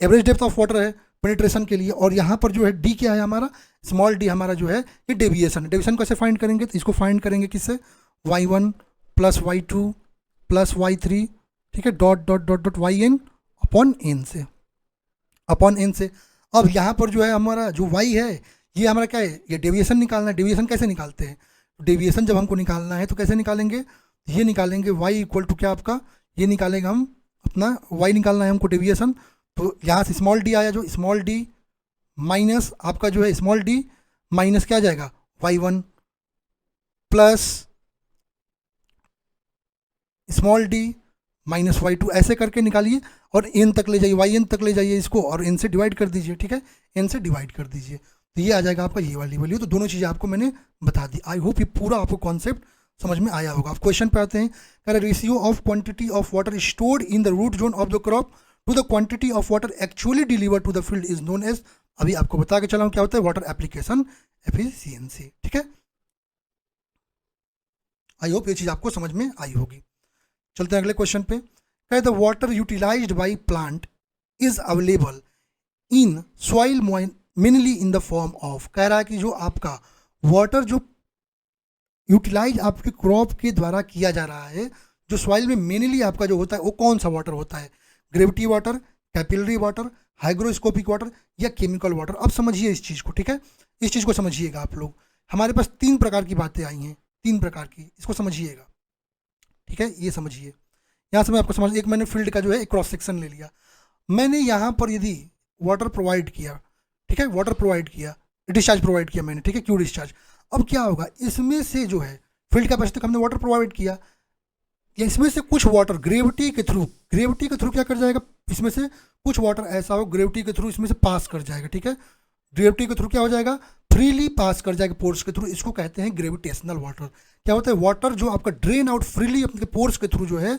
एवरेज डेप्थ ऑफ वाटर है पेनिट्रेशन के लिए। और यहाँ पर जो है डी क्या है हमारा, स्मॉल डी हमारा जो है ये डेविएशन है। डेविएशन कैसे फाइंड करेंगे, तो इसको फाइंड करेंगे किससे, y1 + y2 + y3, ठीक है, dot dot dot dot yn upon n से, अपॉन n से। अब यहाँ पर जो है हमारा जो y है ये हमारा क्या है, ये डेविएशन निकालना है। डेविएशन कैसे निकालते हैं, डेविएशन जब हमको निकालना है तो कैसे निकालेंगे, ये निकालेंगे y इक्वल टू क्या आपका, ये निकालेंगे हम अपना y निकालना है हमको डेविएशन। तो यहाँ से स्मॉल डी आया, जो स्मॉल डी माइनस आपका जो है स्मॉल डी माइनस क्या आ जाएगा y1 plus small D minus y2, ऐसे करके निकालिए और n तक ले जाइए, yn तक ले जाइए इसको और n से डिवाइड कर दीजिए, ठीक है, n से डिवाइड कर दीजिए, तो ये आ जाएगा आपका ये वाली वैल्यू। तो दोनों चीज़ें आपको मैंने बता दी। आई होप ये पूरा आपको कॉन्सेप्ट समझ में आया होगा। अब क्वेश्चन पे आते हैं, कह रहे ratio of quantity of water stored in the root zone of the crop to the quantity of water actually deliver to the field is known as, अभी आपको बता के चला हूँ क्या होता है, वाटर एप्लीकेशन एफिशिएंसी, ठीक है। आई होप ये चीज़ आपको समझ में आई होगी। चलते हैं अगले क्वेश्चन पे, कह the water utilized by plant is available in soil mainly in the form of, कह रहा है कि जो आपका वाटर जो यूटिलाइज आपके क्रॉप के द्वारा किया जा रहा है, जो सॉइल में मेनली आपका जो होता है वो कौन सा वाटर होता है, gravity water, capillary water, hygroscopic water या केमिकल वाटर। अब समझिए इस चीज़ को, ठीक है, इस चीज़ को समझिएगा आप लोग। हमारे पास 3 प्रकार की बातें आई हैं, 3 प्रकार की, इसको समझिएगा, ठीक है, ये समझिए। यहाँ से मैं आपको समझ, एक मैंने फील्ड का जो है एक क्रॉस सेक्शन ले लिया, मैंने यहाँ पर यदि वाटर प्रोवाइड किया, ठीक है, वाटर प्रोवाइड किया, डिस्चार्ज प्रोवाइड किया मैंने, ठीक है, क्यू डिस्चार्ज। अब क्या होगा, इसमें से जो है फील्ड कैपेसिटी तक हमने वाटर प्रोवाइड किया, या इसमें से कुछ वाटर ग्रेविटी के थ्रू क्या कर जाएगा, इसमें से कुछ वाटर ऐसा हो ग्रेविटी के थ्रू इसमें से पास कर जाएगा, ठीक है, ग्रेविटी के थ्रू क्या हो जाएगा, फ्रीली पास कर जाएगा पोर्स के थ्रू, इसको कहते हैं ग्रेविटेशनल वाटर। क्या होता है, वाटर जो आपका ड्रेन आउट फ्रीली अपने पोर्स के थ्रू जो है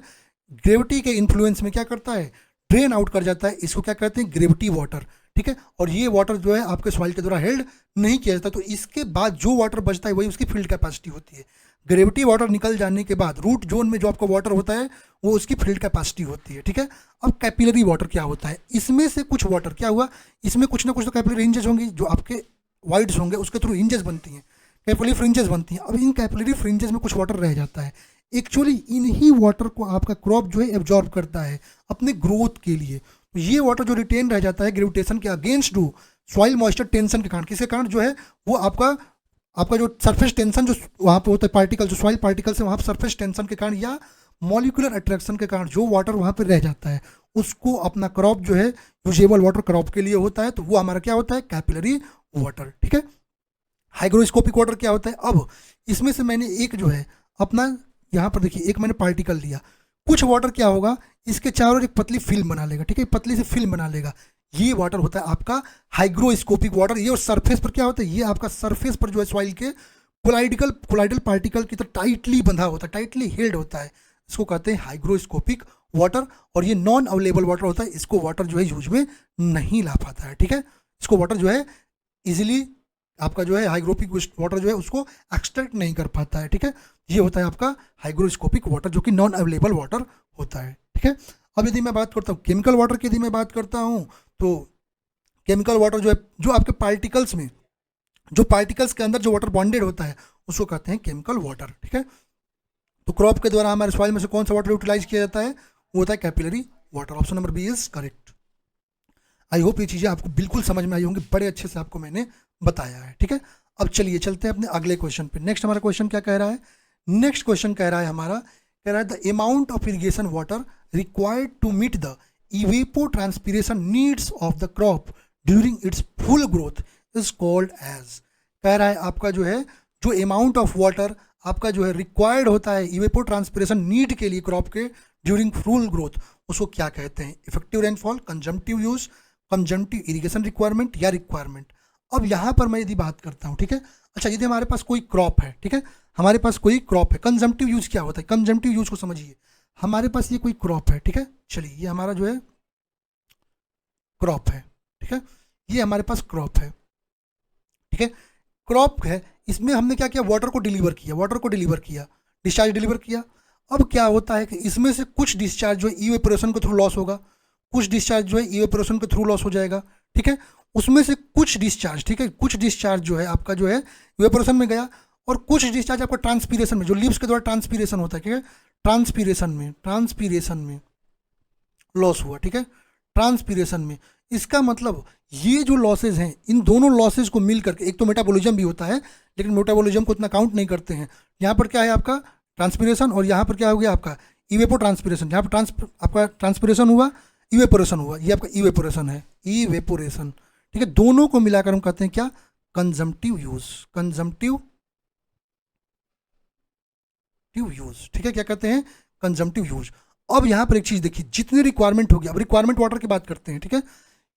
ग्रेविटी के इन्फ्लुएंस में क्या करता है, ड्रेन आउट कर जाता है, इसको क्या कहते हैं ग्रेविटी वाटर, ठीक है। और ये वाटर जो है आपके सॉइल के द्वारा हेल्ड नहीं किया जाता, तो इसके बाद जो वाटर बचता है वही उसकी फील्ड कैपेसिटी होती है। ग्रेविटी वाटर निकल जाने के बाद रूट जोन में जो आपका वाटर होता है वो उसकी फील्ड कैपेसिटी होती है, ठीक है। अब कैपिलरी वाटर क्या होता है, इसमें से कुछ वाटर क्या हुआ, इसमें कुछ ना कुछ तो कैपिलरी हिंजेस होंगी, जो आपके वाइड्स होंगे उसके थ्रू हिंजेस बनती हैं, कैपिलरी फ्रिंजेस बनती हैं। अब इन कैपिलरी फ्रिंजेस में कुछ वाटर रह जाता है, एक्चुअली इन्हीं वाटर को आपका क्रॉप जो है एब्जॉर्ब करता है अपने ग्रोथ के लिए। तो ये वाटर जो रिटेन रह जाता है ग्रेविटेशन के against do soil moisture tension के कारण, किसके कारण जो है वो आपका आपका जो सरफेस टेंशन जो वहाँ पे होता है पार्टिकल, जो सॉइल पार्टिकल से वहाँ पर सरफेस टेंशन के कारण या मॉलिक्यूलर अट्रैक्शन के कारण जो वाटर वहाँ पर रह जाता है उसको अपना क्रॉप जो है यूजेबल वाटर क्रॉप के लिए होता है, तो वो हमारा क्या होता है कैपिलरी वाटर। ठीक है, हाइग्रोस्कोपिक वाटर क्या होता है। अब इसमें से मैंने एक जो है अपना यहाँ पर देखिए एक मैंने पार्टिकल लिया, कुछ वाटर क्या होगा इसके चारों एक पतली फिल्म बना लेगा। ठीक है, पतली सी फिल्म बना लेगा, ये वाटर होता है आपका हाइग्रोस्कोपिक वाटर। ये और सरफेस पर क्या होता है, ये आपका सरफेस पर जो है सॉइल के कोलाइडल पार्टिकल की तरह टाइटली बंधा होता है, टाइटली हेल्ड होता है, इसको कहते हैं हाइग्रोस्कोपिक वाटर। और ये नॉन अवेलेबल वाटर होता है, इसको वाटर जो है यूज में नहीं ला पाता है। ठीक है, इसको वाटर जो है इजिली आपका जो है हाइग्रोस्कोपिक वाटर जो है उसको एक्सट्रैक्ट नहीं कर पाता है। ठीक है, ये होता है आपका हाइग्रोस्कोपिक वाटर जो कि नॉन अवेलेबल वाटर होता है। ठीक है, अब यदि मैं बात करता हूँ केमिकल वाटर की, यदि मैं बात करता हूँ तो केमिकल वाटर जो है जो आपके पार्टिकल्स में, जो पार्टिकल्स के अंदर जो वाटर बॉन्डेड होता है उसको कहते हैं केमिकल वाटर। ठीक है, तो क्रॉप के द्वारा हमारे सॉइल में से कौन सा वाटर यूटिलाइज किया जाता है, वो होता है capillary water. Option number B is correct. I hope ये चीज़ें आपको बिल्कुल समझ में आई होंगी, बड़े अच्छे से आपको मैंने बताया है। ठीक है, अब चलिए चलते हैं अपने अगले क्वेश्चन पे। नेक्स्ट हमारा क्वेश्चन क्या कह रहा है, नेक्स्ट क्वेश्चन कह रहा है हमारा, कह रहा है the amount of irrigation water required to meet the evapotranspiration needs of the crop during its full growth is called as। कह रहा है आपका जो है जो अमाउंट ऑफ वाटर आपका जो है रिक्वायर्ड होता है इवेपोट्रांसपिरेशन नीड के लिए क्रॉप के ड्यूरिंग फुल ग्रोथ, उसको क्या कहते हैं, effective rainfall, consumptive use, consumptive irrigation requirement या रिक्वायरमेंट। अब यहाँ पर मैं यदि बात करता हूँ, ठीक है, अच्छा यदि हमारे पास कोई क्रॉप है, ठीक है, हमारे पास कोई क्रॉप है, कंजम्पटिव यूज क्या होता है, कंजम्पटिव यूज को समझिए, हमारे पास ये कोई क्रॉप है, ठीक है, चलिए ये हमारा जो है क्रॉप है, ठीक है, ये हमारे पास क्रॉप है, ठीक है, क्रॉप है, इसमें हमने क्या किया, वाटर को डिलीवर किया, वाटर को डिलीवर किया, डिस्चार्ज डिलीवर किया। अब क्या होता है कि इसमें से कुछ डिस्चार्ज जो है इवेपोरेशन के थ्रू लॉस होगा, कुछ डिस्चार्ज जो है इवेपोरेशन के थ्रू लॉस हो जाएगा, ठीक है, उसमें से कुछ डिस्चार्ज, ठीक है, कुछ डिस्चार्ज जो है आपका जो है इवेपोरेशन में गया, और कुछ डिस्चार्ज आपका ट्रांसपीरेशन में, जो लीव्स के द्वारा ट्रांसपीरेशन होता है, ठीक है, ट्रांसपीरेशन में लॉस हुआ, ठीक है, ट्रांसपीरेशन में। इसका मतलब ये जो लॉसेज हैं, इन दोनों लॉसेज को मिल करके, एक तो मेटाबॉलिज्म भी होता है लेकिन मेटाबॉलिज्म को इतना काउंट नहीं करते हैं, यहाँ पर क्या है आपका ट्रांसपीरेशन, और यहाँ पर क्या हो गया आपका इवेपोट्रांसपीरेशन, यहाँ पर आपका ट्रांसपीरेशन हुआ, इवेपोरेशन हुआ, ये आपका इवेपोरेशन है, इवेपोरेशन, ठीक है, दोनों को मिलाकर हम कहते हैं क्या, कंजम्पटिव यूज, कंजम्पटिव यूज, ठीक है, क्या कहते हैं, कंजम्पटिव यूज। अब यहाँ पर एक चीज देखिए, जितनी रिक्वायरमेंट होगी, अब रिक्वायरमेंट वाटर की बात करते हैं, ठीक है,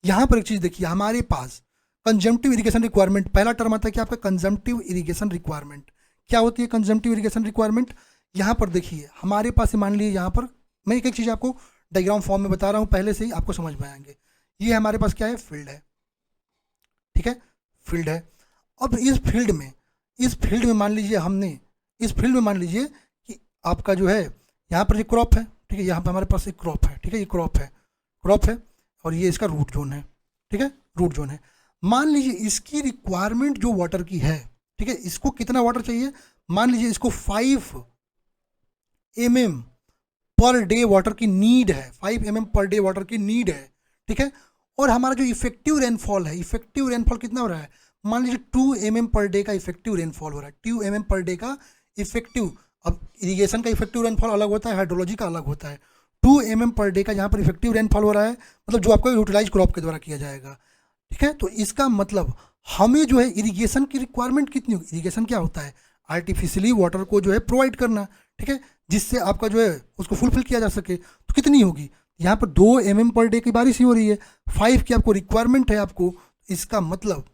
यहाँ पर एक चीज देखिए, हमारे पास कंजम्पटिव इरिगेशन रिक्वायरमेंट, पहला टर्म आता है कि आपका कंजम्पटिव इरिगेशन रिक्वायरमेंट क्या होती है, कंजम्पटिव इरिगेशन रिक्वायरमेंट। यहाँ पर देखिए हमारे पास मान लीजिए, यहाँ पर मैं एक एक चीज़ आपको डायग्राम फॉर्म में बता रहा हूँ, पहले से ही आपको समझ में आएंगे। ये हमारे पास क्या है, फील्ड है, ठीक है, फील्ड है। अब इस फील्ड में मान लीजिए हमने, इस फील्ड में मान लीजिए कि आपका जो है यहाँ पर ये क्रॉप है, ठीक है, यहाँ पर हमारे पास एक क्रॉप है, ठीक है, ये क्रॉप है और ये इसका रूट जोन है, ठीक है, रूट जोन है। मान लीजिए इसकी रिक्वायरमेंट जो वाटर की है, ठीक है, इसको कितना वाटर चाहिए, मान लीजिए इसको 5 mm पर डे वाटर की नीड है, 5 mm पर डे वाटर की नीड है, ठीक है, और हमारा जो इफेक्टिव रेनफॉल है, इफेक्टिव रेनफॉल कितना हो रहा है, मान लीजिए 2 mm पर डे का इफेक्टिव रेनफॉल हो रहा है, 2 mm पर डे का इफेक्टिव। अब इरिगेशन का इफेक्टिव रेनफॉल अलग होता है, हाइड्रोलॉजी का अलग होता है। 2 mm पर डे का यहाँ पर इफेक्टिव रेनफॉल हो रहा है, मतलब जो आपको यूटिलाइज क्रॉप के द्वारा किया जाएगा, ठीक है। तो इसका मतलब हमें जो है इरिगेशन की रिक्वायरमेंट कितनी होगी, इरिगेशन क्या होता है, आर्टिफिशियली वाटर को जो है प्रोवाइड करना, ठीक है, जिससे आपका जो है उसको फुलफिल किया जा सके, तो कितनी होगी, यहाँ पर 2 mm पर डे की बारिश ही हो रही है, 5 की आपको रिक्वायरमेंट है आपको, इसका मतलब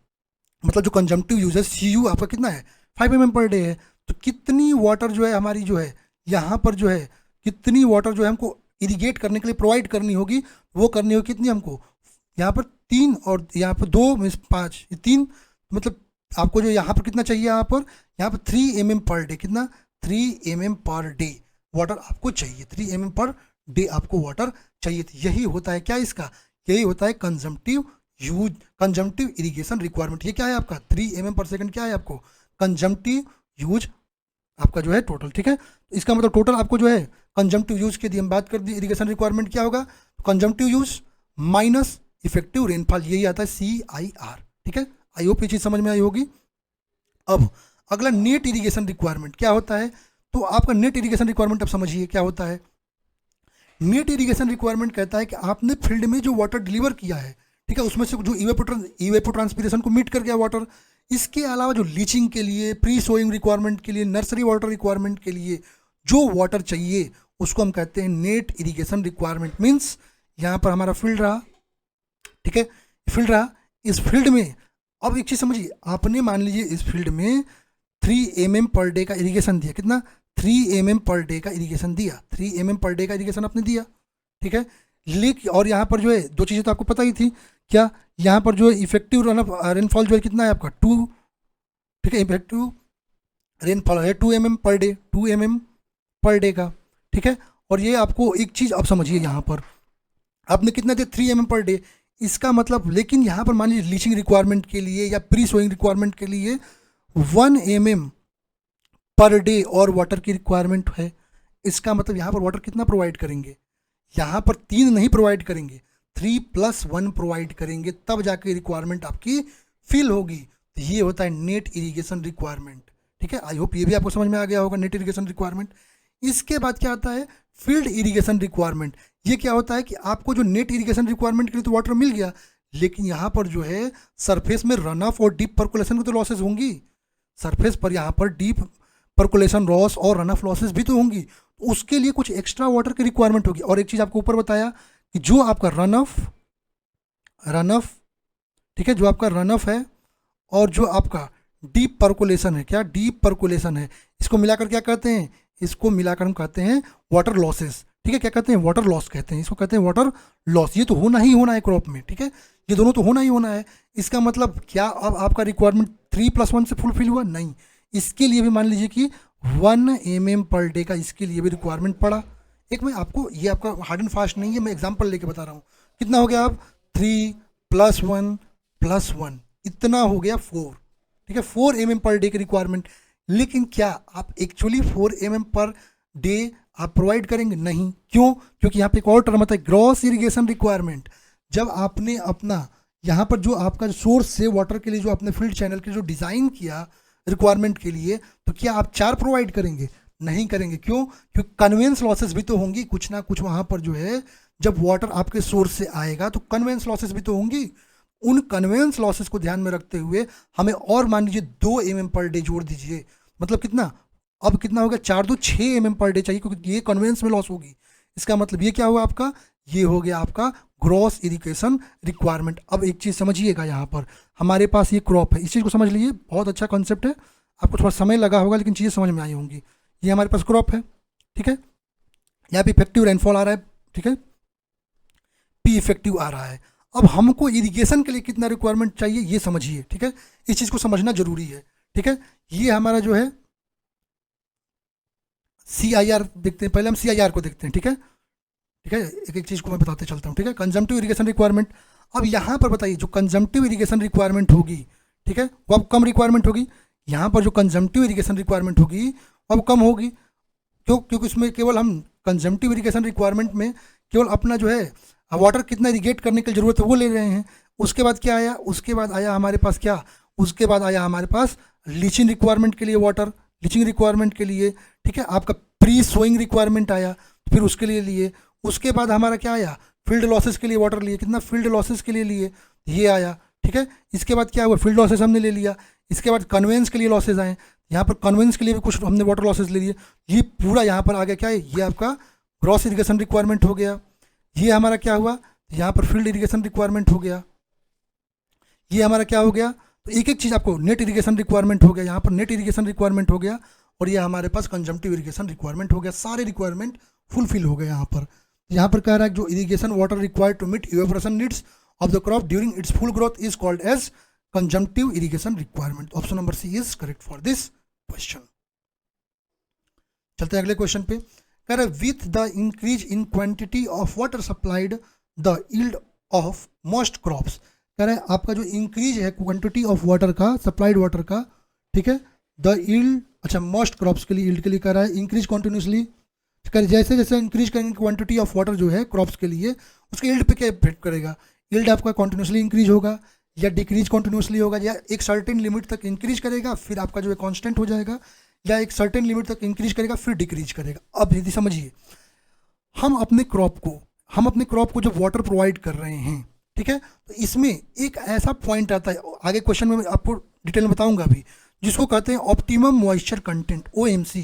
जो कंजम्पटिव यूज है, CU आपका कितना है, 5 mm पर डे है, तो कितनी वाटर जो है हमारी जो है यहाँ पर जो है, कितनी वाटर जो है हमको इरिगेट करने के लिए प्रोवाइड करनी होगी, वो करनी होगी कितनी हमको, यहाँ पर 3 और यहाँ पर 2 मीन्स 5, 3, मतलब आपको जो यहाँ पर कितना चाहिए, यहाँ पर 3 mm पर डे, कितना 3 mm पर डे वाटर आपको चाहिए, 3 mm पर डे आपको वाटर चाहिए। तो यही होता है क्या इसका, यही होता है consumptive use, consumptive irrigation requirement. ये क्या है आपका 3 mm पर सेकंड, क्या है आपको कंजम्पटिव यूज आपका जो है टोटल, ठीक है। तो इसका मतलब टोटल आपको जो है कंजम्पटिव यूज के लिए हम बात कर दी, इरिगेशन रिक्वायरमेंट क्या होगा, consumptive use minus effective rainfall, यही आता है CIR, ठीक है। आई होप ये चीज़ समझ में आई होगी। अब अगला नेट इरिगेशन रिक्वायरमेंट क्या होता है, तो आपका नेट इरिगेशन रिक्वायरमेंट अब समझिए क्या होता है। नेट इरिगेशन रिक्वायरमेंट कहता है कि आपने फील्ड में जो वाटर डिलीवर किया है, ठीक है, उसमें से जो इवेपोट्रांसपिरेशन को मीट कर गया वाटर, इसके अलावा जो लीचिंग के लिए, प्री सोइंग रिक्वायरमेंट के लिए, नर्सरी वाटर रिक्वायरमेंट के लिए जो वाटर चाहिए उसको हम कहते हैं नेट इरिगेशन रिक्वायरमेंट। मीन्स यहाँ पर हमारा फील्ड रहा, ठीक है, फील्ड रहा, इस फील्ड में अब एक चीज़ समझिए, आपने मान लीजिए इस फील्ड में 3 mm पर डे का इरिगेशन दिया, कितना 3 mm पर डे का इरिगेशन दिया, 3 mm पर डे का इरिगेशन आपने दिया, ठीक है। लेकिन और यहाँ पर जो है दो चीज़ें तो आपको पता ही थी, क्या यहाँ पर जो है इफेक्टिव रेनफॉल जो है कितना है आपका 2, ठीक है, इफेक्टिव रेनफॉल है 2 mm per day, 2 mm per day का, ठीक है। और ये आपको एक चीज़ अब समझिए, यहाँ पर आपने कितना दिया 3 mm पर डे, इसका मतलब, लेकिन यहाँ पर मान लीजिए लीचिंग रिक्वायरमेंट के लिए या प्री सोइंग रिक्वायरमेंट के लिए 1 mm पर डे और वाटर की रिक्वायरमेंट है। इसका मतलब यहाँ पर वाटर कितना प्रोवाइड करेंगे, यहाँ पर 3 नहीं प्रोवाइड करेंगे, 3+1 प्रोवाइड करेंगे, तब जाके रिक्वायरमेंट आपकी फिल होगी। तो ये होता है नेट इरिगेशन रिक्वायरमेंट, ठीक है। आई होप ये भी आपको समझ में आ गया होगा नेट इरिगेशन रिक्वायरमेंट। इसके बाद क्या आता है फील्ड इरिगेशन रिक्वायरमेंट। ये क्या होता है कि आपको जो नेट इरिगेशन रिक्वायरमेंट के लिए तो वाटर मिल गया, लेकिन यहाँ पर जो है सरफेस में रन ऑफ और डीप पर्कुलेशन की तो लॉसेज होंगी, सरफेस पर यहाँ पर डीप पर्कुलेशन लॉस और रन ऑफ लॉसेज भी तो होंगी, उसके लिए कुछ एक्स्ट्रा वाटर की रिक्वायरमेंट होगी। और एक चीज़ आपको ऊपर बताया कि जो आपका रन ऑफ, ठीक है, जो आपका रन ऑफ है और जो आपका डीप पर्कुलेशन है, क्या डीप पर्कुलेशन है, इसको मिलाकर क्या कहते हैं, इसको मिलाकर हम कहते हैं वाटर लॉसेस, ठीक है। क्या कहते हैं, वाटर लॉस कहते हैं, इसको कहते हैं वाटर लॉस। ये तो होना ही होना है क्रॉप में, ठीक है, ये दोनों तो होना ही होना है। इसका मतलब क्या अब आपका रिक्वायरमेंट 3+1 से फुलफिल हुआ, नहीं, इसके लिए भी मान लीजिए कि 1 mm पर डे का इसके लिए भी रिक्वायरमेंट पड़ा। एक मैं आपको, ये आपका हार्ड एंड फास्ट नहीं है, मैं एग्जांपल लेके बता रहा हूँ। कितना हो गया अब 3+1+1 इतना हो गया 4, ठीक है, 4 mm पर डे की रिक्वायरमेंट। लेकिन क्या आप एक्चुअली 4 mm पर डे आप प्रोवाइड करेंगे, नहीं, क्यों, क्योंकि यहाँ पे एक और टर्म आता है ग्रॉस इरिगेशन रिक्वायरमेंट। जब आपने अपना यहाँ पर जो आपका सोर्स से वाटर के लिए जो आपने फील्ड चैनल के जो डिज़ाइन किया रिक्वायरमेंट के लिए, तो क्या आप 4 प्रोवाइड करेंगे, नहीं करेंगे, क्यों, क्योंकि कन्वेंस लॉसेस भी तो होंगी कुछ ना कुछ वहाँ पर जो है, जब वाटर आपके सोर्स से आएगा तो कन्वेंस लॉसेस भी तो होंगी। उन कन्वेंस लॉसेस को ध्यान में रखते हुए हमें और मान लीजिए 2 mm पर डे जोड़ दीजिए, मतलब कितना, अब कितना हो गया 4 2 6 mm पर डे चाहिए, क्योंकि ये कन्वेंस में लॉस होगी। इसका मतलब ये क्या हुआ आपका, ये हो गया आपका ग्रॉस इरिगेशन रिक्वायरमेंट। अब एक चीज़ समझिएगा, यहाँ पर हमारे पास ये क्रॉप है, इस चीज़ को समझ लीजिए, बहुत अच्छा कॉन्सेप्ट है, आपको थोड़ा समय लगा होगा लेकिन चीज़ें समझ में आई होंगी। ये हमारे पास क्रॉप है, ठीक है, यहाँ पे इफेक्टिव रेनफॉल आ रहा है, ठीक है, पी इफेक्टिव आ रहा है। अब हमको इरिगेशन के लिए कितना रिक्वायरमेंट चाहिए ये समझिए, ठीक है, इस चीज़ को समझना जरूरी है, ठीक है। ये हमारा जो है CIR देखते हैं, पहले हम CIR को देखते हैं, ठीक है, ठीक है, एक एक चीज़ को मैं बताते चलता हूँ, ठीक है। कंजम्पटिव इरिगेशन रिक्वायरमेंट, अब यहाँ पर बताइए जो कंजम्पटिव इरिगेशन रिक्वायरमेंट होगी, ठीक है, वो अब कम रिक्वायरमेंट होगी। यहाँ पर जो कंजम्पटिव इरिगेशन रिक्वायरमेंट होगी वो अब कम होगी, क्यों, क्योंकि उसमें केवल हम कंजम्पटिव इरिगेशन रिक्वायरमेंट में केवल अपना जो है वाटर कितना इरिगेट करने की ज़रूरत है वो ले रहे हैं। उसके बाद क्या आया, उसके बाद आया हमारे पास क्या, उसके बाद आया हमारे पास लीचिंग रिक्वायरमेंट के लिए वाटर, लीचिंग रिक्वायरमेंट के लिए, ठीक है, आपका प्री सोइंग रिक्वायरमेंट आया, फिर उसके लिए लिए। उसके बाद हमारा क्या आया, फील्ड लॉसेस के लिए वाटर लिए, कितना फील्ड लॉसेस के लिए लिए, ये आया, ठीक है। इसके बाद क्या हुआ, फील्ड लॉसेस हमने ले लिया। इसके बाद कन्वेंस के लिए लॉसेज आए, यहाँ पर कन्वेंस के लिए भी कुछ हमने वाटर लॉसेज ले लिए। ये पूरा यहाँ पर आ गया क्या है, ये आपका ग्रॉस इरिगेशन रिक्वायरमेंट हो गया। ये हमारा क्या हुआ, यहाँ पर फील्ड इरिगेशन रिक्वायरमेंट हो गया। ये हमारा क्या हो गया, तो एक एक चीज़ आपको नेट इरिगेशन रिक्वायरमेंट हो गया, यहाँ पर नेट इरिगेशन रिक्वायरमेंट हो गया, और ये हमारे पास कंजम्पटिव इरिगेशन रिक्वायरमेंट हो गया। सारे रिक्वायरमेंट फुलफिल हो गए। यहाँ पर कह रहा है जो irrigation water required to meet evaporation needs of the crop during its full growth is called as consumptive irrigation requirement. Option number C is correct for this question. चलते हैं अगले क्वेश्चन पे। कह रहा है with the increase in quantity of water supplied the yield of most crops. कह रहा है आपका जो इंक्रीज है क्वांटिटी ऑफ वाटर का, सप्लाइड वाटर का, ठीक है, द यील्ड, अच्छा मोस्ट क्रॉप्स के लिए, यील्ड के लिए कह रहा है इंक्रीज कॉन्टिन्यूसली, जैसे जैसे इंक्रीज करेंगे क्वांटिटी ऑफ वाटर जो है क्रॉप्स के लिए, उसके यील्ड पे क्या इफेक्ट करेगा, यील्ड आपका कॉन्टिन्यूसली इंक्रीज होगा। या डिक्रीज कॉन्टिन्यूसली होगा, या एक सर्टेन लिमिट तक इंक्रीज करेगा फिर आपका जो है कांस्टेंट हो जाएगा, या एक सर्टेन लिमिट तक इंक्रीज करेगा फिर डिक्रीज करेगा। अब यदि समझिए हम अपने क्रॉप को जो वाटर प्रोवाइड कर रहे हैं, ठीक है, तो इसमें एक ऐसा पॉइंट आता है, आगे क्वेश्चन में मैं आपको डिटेल में बताऊंगा अभी, जिसको कहते हैं ऑप्टिमम मॉइस्चर कंटेंट, OMC।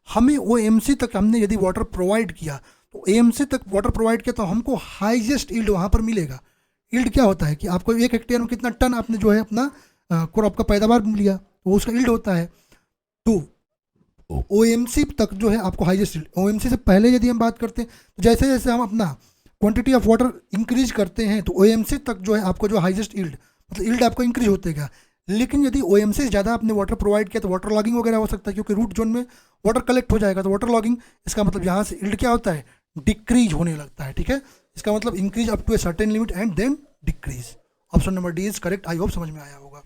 हमें OMC तक हमने यदि वाटर प्रोवाइड किया, तो OMC तक वाटर प्रोवाइड किया तो हमको हाईएस्ट यील्ड वहाँ पर मिलेगा। यील्ड क्या होता है कि आपको 1 हेक्टेयर में कितना टन आपने जो है अपना क्रॉप का पैदावार लिया, तो उसका यील्ड होता है। तो OMC तक जो है आपको हाईएस्ट यील्ड, OMC से पहले यदि हम बात करते हैं तो जैसे जैसे हम अपना क्वांटिटी ऑफ वाटर इंक्रीज करते हैं तो OMC तक जो है आपको जो हाईएस्ट यील्ड, मतलब यील्ड आपको इंक्रीज होते गया। लेकिन यदि OMC से ज़्यादा आपने वाटर प्रोवाइड किया तो वाटर लॉगिंग वगैरह हो सकता है, क्योंकि रूट जोन में वाटर कलेक्ट हो जाएगा, तो वाटर लॉगिंग, इसका मतलब यहाँ से यील्ड क्या होता है, डिक्रीज होने लगता है, ठीक है। इसका मतलब increase up to a certain limit and then decrease. Option number D is correct. I hope समझ में आया होगा।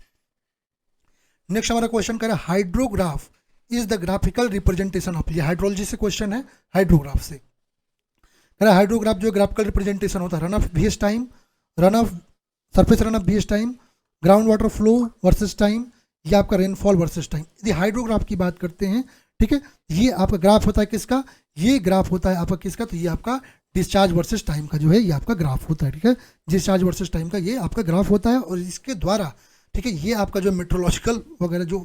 नेक्स्ट हमारा क्वेश्चन कह रहा है hydrograph is the graphical representation of, ये हाइड्रोलॉजी से क्वेश्चन है, हाइड्रोग्राफ से कह रहा है हाइड्रोग्राफ जो ग्राफिकल रिप्रेजेंटेशन होता है run of VS time, run of surface run of VS time, ground water flow versus time, या आपका रेनफॉल वर्सेस टाइम। यदि हाइड्रोग्राफ की बात करते हैं, ठीक है, ये आपका ग्राफ होता है किसका, ये ग्राफ होता है आपका किसका, तो ये आपका डिस्चार्ज वर्सेस टाइम का जो है ये आपका ग्राफ होता है, ठीक है, डिस्चार्ज वर्सेस टाइम का ये आपका ग्राफ होता है। और इसके द्वारा, ठीक है, ये आपका जो मेट्रोलॉजिकल वगैरह जो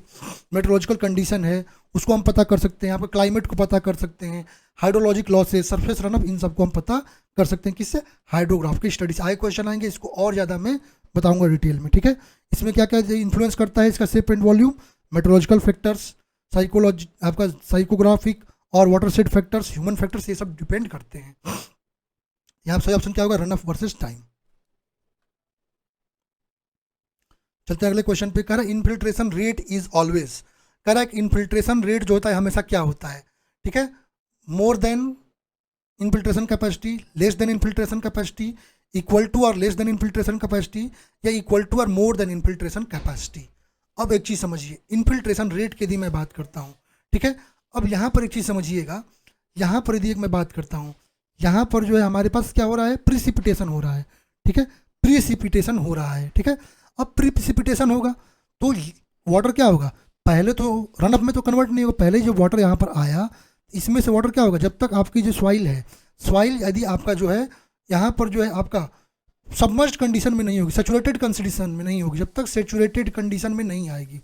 मेट्रोलॉजिकल कंडीशन है उसको हम पता कर सकते हैं, आपका क्लाइमेट को पता कर सकते हैं, हाइड्रोलॉजिक लॉसेस, सरफेस रनअप, इन सबको हम पता कर सकते हैं किससे, हाइड्रोग्राफ की स्टडी से। आगे क्वेश्चन आएंगे, इसको और ज़्यादा मैं बताऊंगा डिटेल में, ठीक है। इसमें क्या क्या इन्फ्लुएंस करता है इसका shape and volume, meteorological factors, psychology आपका साइकोग्राफिक और watershed factors, human factors, ये सब डिपेंड करते हैं। यहाँ सही ऑप्शन क्या होगा, रन ऑफ वर्सेस टाइम। चलते हैं अगले क्वेश्चन पे। कह रहा है इनफिल्ट्रेशन रेट इज ऑलवेज, कह रहा है इनफिल्ट्रेशन रेट जो होता है हमेशा क्या होता है, ठीक है, more than infiltration capacity, less than infiltration capacity, equal to और लेस देन इनफिल्ट्रेशन कैपेसिटी, या इक्वल टू और मोर देन इनफिल्ट्रेशन कैपेसिटी। अब एक चीज़ समझिए, इनफिल्ट्रेशन रेट की यदि मैं बात करता हूँ, ठीक है, अब यहाँ पर एक चीज़ समझिएगा, यहाँ पर यदि मैं बात करता हूँ, यहाँ पर जो है हमारे पास क्या हो रहा है, प्रिसिपिटेशन हो रहा है, ठीक है, प्रिसिपिटेशन हो रहा है, ठीक है। अब प्रिसिपिटेशन होगा तो वाटर क्या होगा, पहले तो रनअप में तो कन्वर्ट नहीं होगा, पहले जो वाटर यहाँ पर आया इसमें से वाटर क्या होगा, जब तक आपकी जो सॉइल है, सॉइल यदि आपका जो है यहाँ पर जो है आपका सबमर्ज्ड कंडीशन में नहीं होगी, सैचुरेटेड कंडीशन में नहीं होगी, जब तक सैचुरेटेड कंडीशन में नहीं आएगी,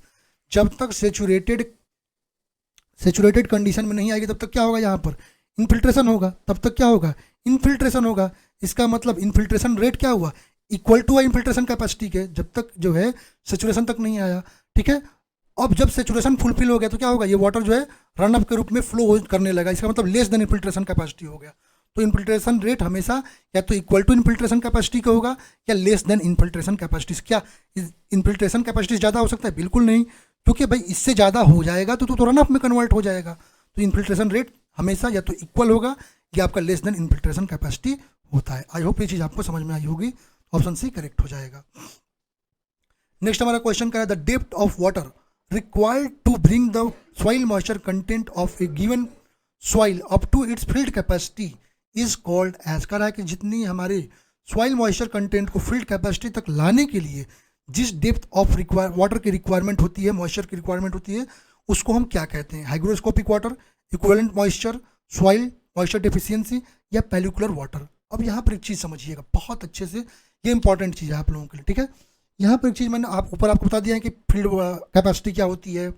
जब तक सैचुरेटेड कंडीशन में नहीं आएगी तब तक क्या होगा, यहाँ पर इनफिल्ट्रेशन होगा, तब तक क्या होगा, इनफिल्ट्रेशन होगा। इसका मतलब इनफिल्ट्रेशन रेट क्या हुआ, इक्वल टू इनफिल्ट्रेशन कैपेसिटी के, जब तक जो है सेचुरेशन तक नहीं आया, ठीक है। अब जब सेचुरेशन फुलफिल हो गया तो क्या होगा, ये वाटर जो है रन अप के रूप में फ्लो करने लगा, इसका मतलब लेस देन इनफिल्ट्रेशन कैपेसिटी हो गया। तो इनफिल्ट्रेशन रेट हमेशा या तो इक्वल टू इनफिल्ट्रेशन कैपेसिटी का होगा या लेस देन इनफिल्ट्रेशन कैपेसिटी। क्या इनफिल्ट्रेशन कैपेसिटी ज़्यादा हो सकता है, बिल्कुल नहीं, क्योंकि भाई इससे ज़्यादा हो जाएगा तो रन अप में कन्वर्ट हो जाएगा। तो इनफिल्ट्रेशन रेट हमेशा या तो इक्वल होगा या आपका लेस देन इनफिल्ट्रेशन कैपेसिटी होता है। आई होप ये चीज़ आपको समझ में आई होगी, ऑप्शन सी करेक्ट हो जाएगा। नेक्स्ट हमारा क्वेश्चन क्या है, the depth of water required to bring the soil moisture content of a given soil up to its field capacity is called as. कह रहा है कि जितनी हमारे सॉइल मॉइस्चर कंटेंट को फील्ड कैपेसिटी तक लाने के लिए जिस डेप्थ ऑफ वाटर की रिक्वायरमेंट होती है, मॉइस्चर की रिक्वायरमेंट होती है, उसको हम क्या कहते हैं, hygroscopic water, equivalent moisture, soil moisture deficiency, या पेल्युकुलर वाटर। अब यहाँ पर एक चीज़ समझिएगा बहुत अच्छे से, ये इंपॉर्टेंट चीज़ है आप लोगों के लिए, ठीक है। यहाँ पर एक चीज़ मैंने आपको बता दिया है कि फील्ड कैपेसिटी क्या होती है,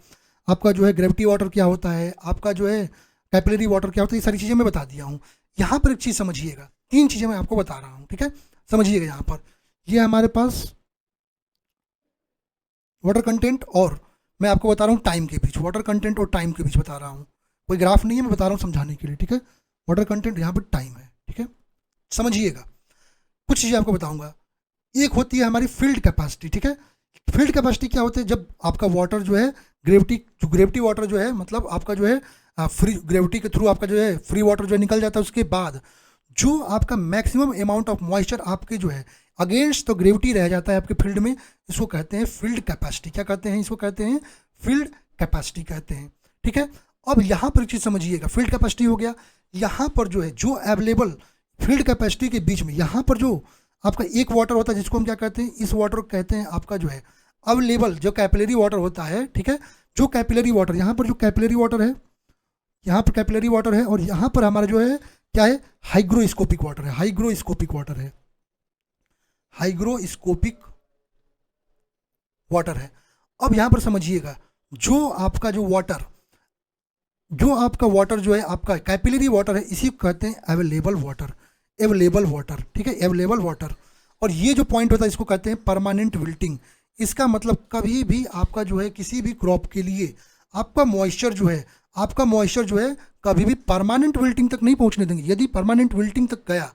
आपका जो है ग्रेविटी वाटर क्या होता है, आपका जो है कैपिलरी वाटर क्या होता है, ये सारी चीज़ें मैं बता दिया हूँ। यहाँ पर एक चीज़ समझिएगा, 3 चीज़ें मैं आपको बता रहा हूँ, ठीक है, समझिएगा। यहाँ पर ये हमारे पास वाटर कंटेंट और मैं आपको बता रहा हूँ टाइम के बीच, वाटर कंटेंट और टाइम के बीच बता रहा हूँ, कोई ग्राफ नहीं है, मैं बता रहा हूँ समझाने के लिए, ठीक है। वाटर कंटेंट यहाँ पर टाइम है, ठीक है, समझिएगा। कुछ चीज़ें आपको बताऊंगा। एक होती है हमारी फील्ड कैपेसिटी, ठीक है। फील्ड कैपेसिटी क्या होती है, जब आपका वाटर जो है ग्रेविटी वाटर जो है, मतलब आपका जो है फ्री ग्रेविटी के थ्रू आपका जो है फ्री वाटर जो है निकल जाता है, उसके बाद जो आपका मैक्सिमम अमाउंट ऑफ मॉइस्चर आपके जो है अगेंस्ट तो ग्रेविटी रह जाता है आपके फील्ड में, इसको कहते हैं फील्ड कैपेसिटी। क्या कहते हैं, इसको कहते हैं फील्ड कैपेसिटी कहते हैं, ठीक है। अब यहाँ पर एक चीज़ समझिएगा, फील्ड कैपेसिटी हो गया, यहाँ पर जो है जो अवेलेबल फील्ड कैपेसिटी के बीच में यहाँ पर जो आपका एक वाटर होता है जिसको हम क्या कहते हैं, इस वाटर को कहते हैं आपका जो है अवेलेबल जो कैपिलरी वाटर होता है, ठीक है। जो कैपिलरी वाटर, यहाँ पर जो कैपिलरी वाटर है, यहाँ पर कैपिलरी वाटर है, और यहाँ पर हमारा जो है क्या है, हाइग्रोस्कोपिक वाटर है, हाइग्रोस्कोपिक वाटर है, हाइग्रोस्कोपिक वाटर है। अब यहाँ पर समझिएगा, जो आपका वाटर जो है आपका कैपिलरी वाटर है, इसी को कहते हैं अवेलेबल वाटर, अवेलेबल वाटर, ठीक है, अवेलेबल वाटर। और ये जो पॉइंट होता है इसको कहते हैं परमानेंट विल्टिंग। इसका मतलब कभी भी आपका जो है किसी भी क्रॉप के लिए आपका मॉइस्चर जो है कभी भी परमानेंट विल्टिंग तक नहीं पहुंचने देंगे। यदि परमानेंट विल्टिंग तक गया